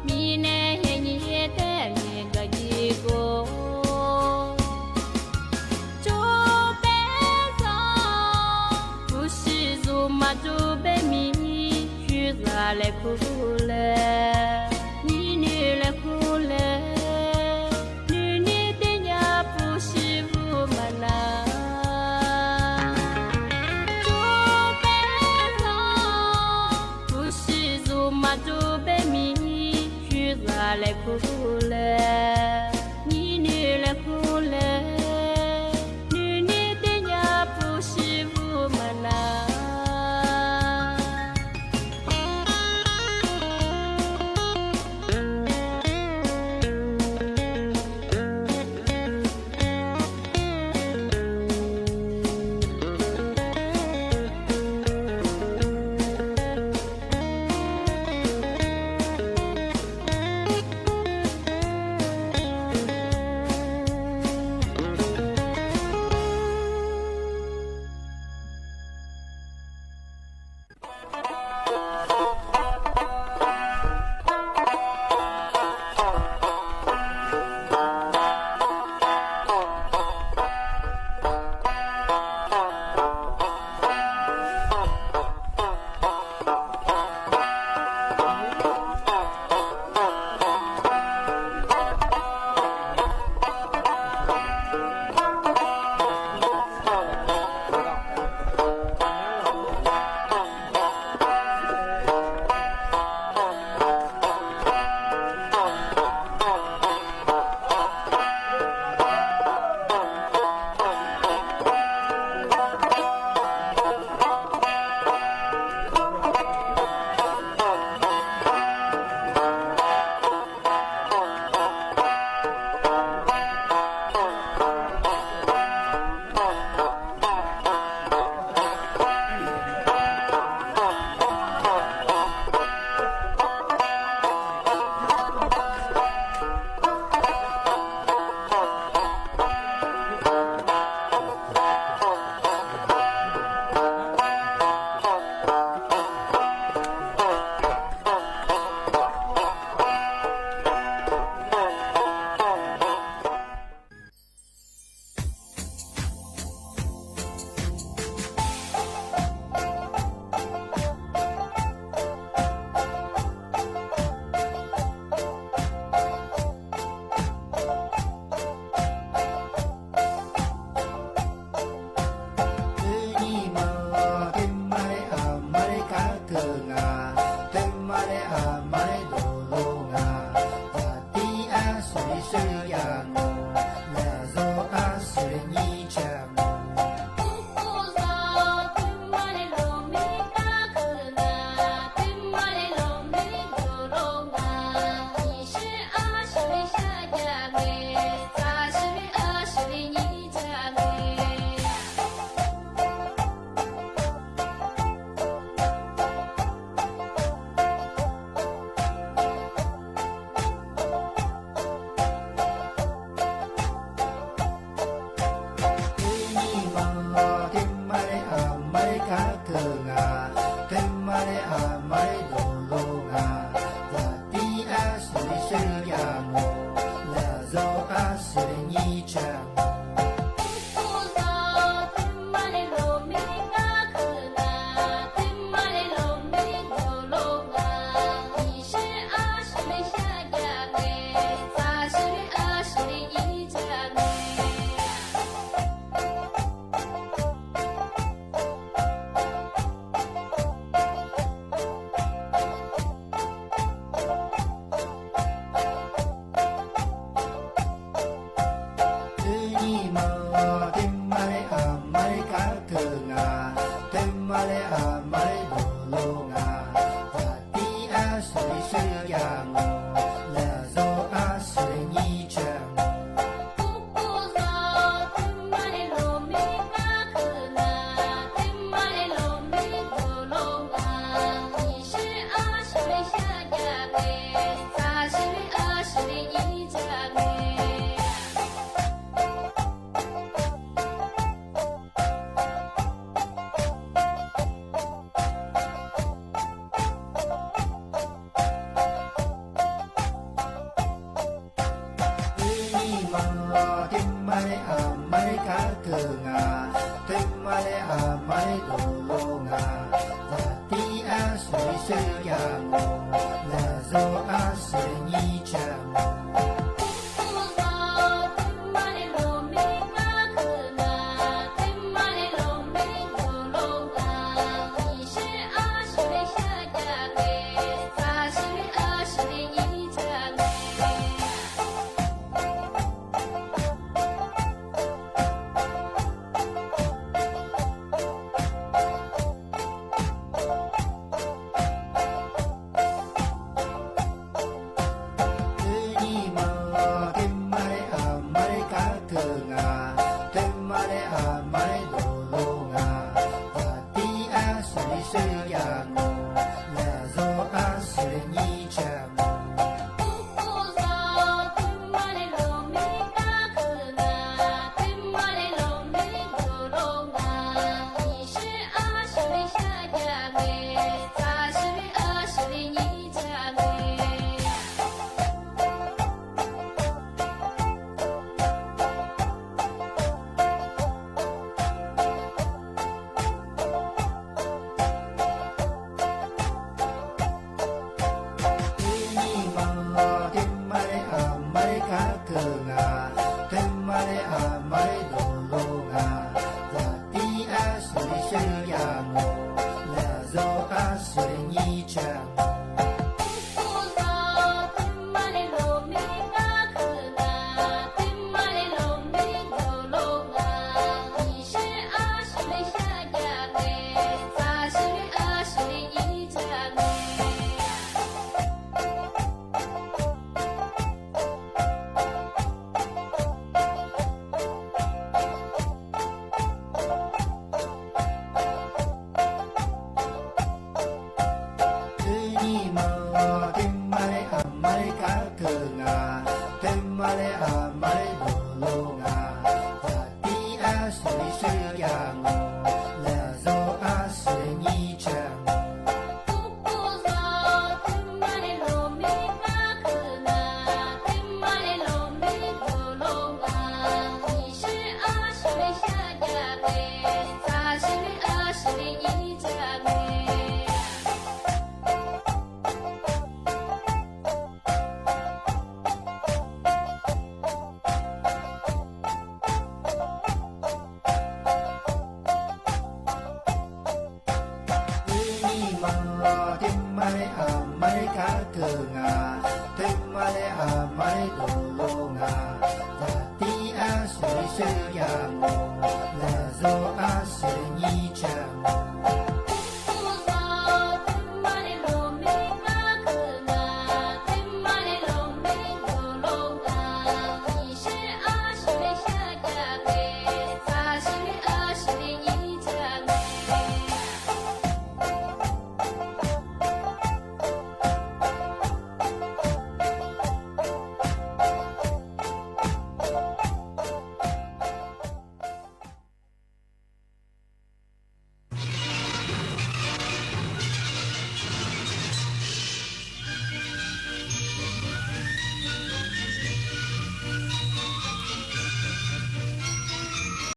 米呢黑你的那个一个，祖辈上不是祖马祖被米去啥来哭了，你女来哭了。来哭了，你女来哭了，女女的呀不是我们啦。Mare a mare lo lo nga, ta ti a sui sui yang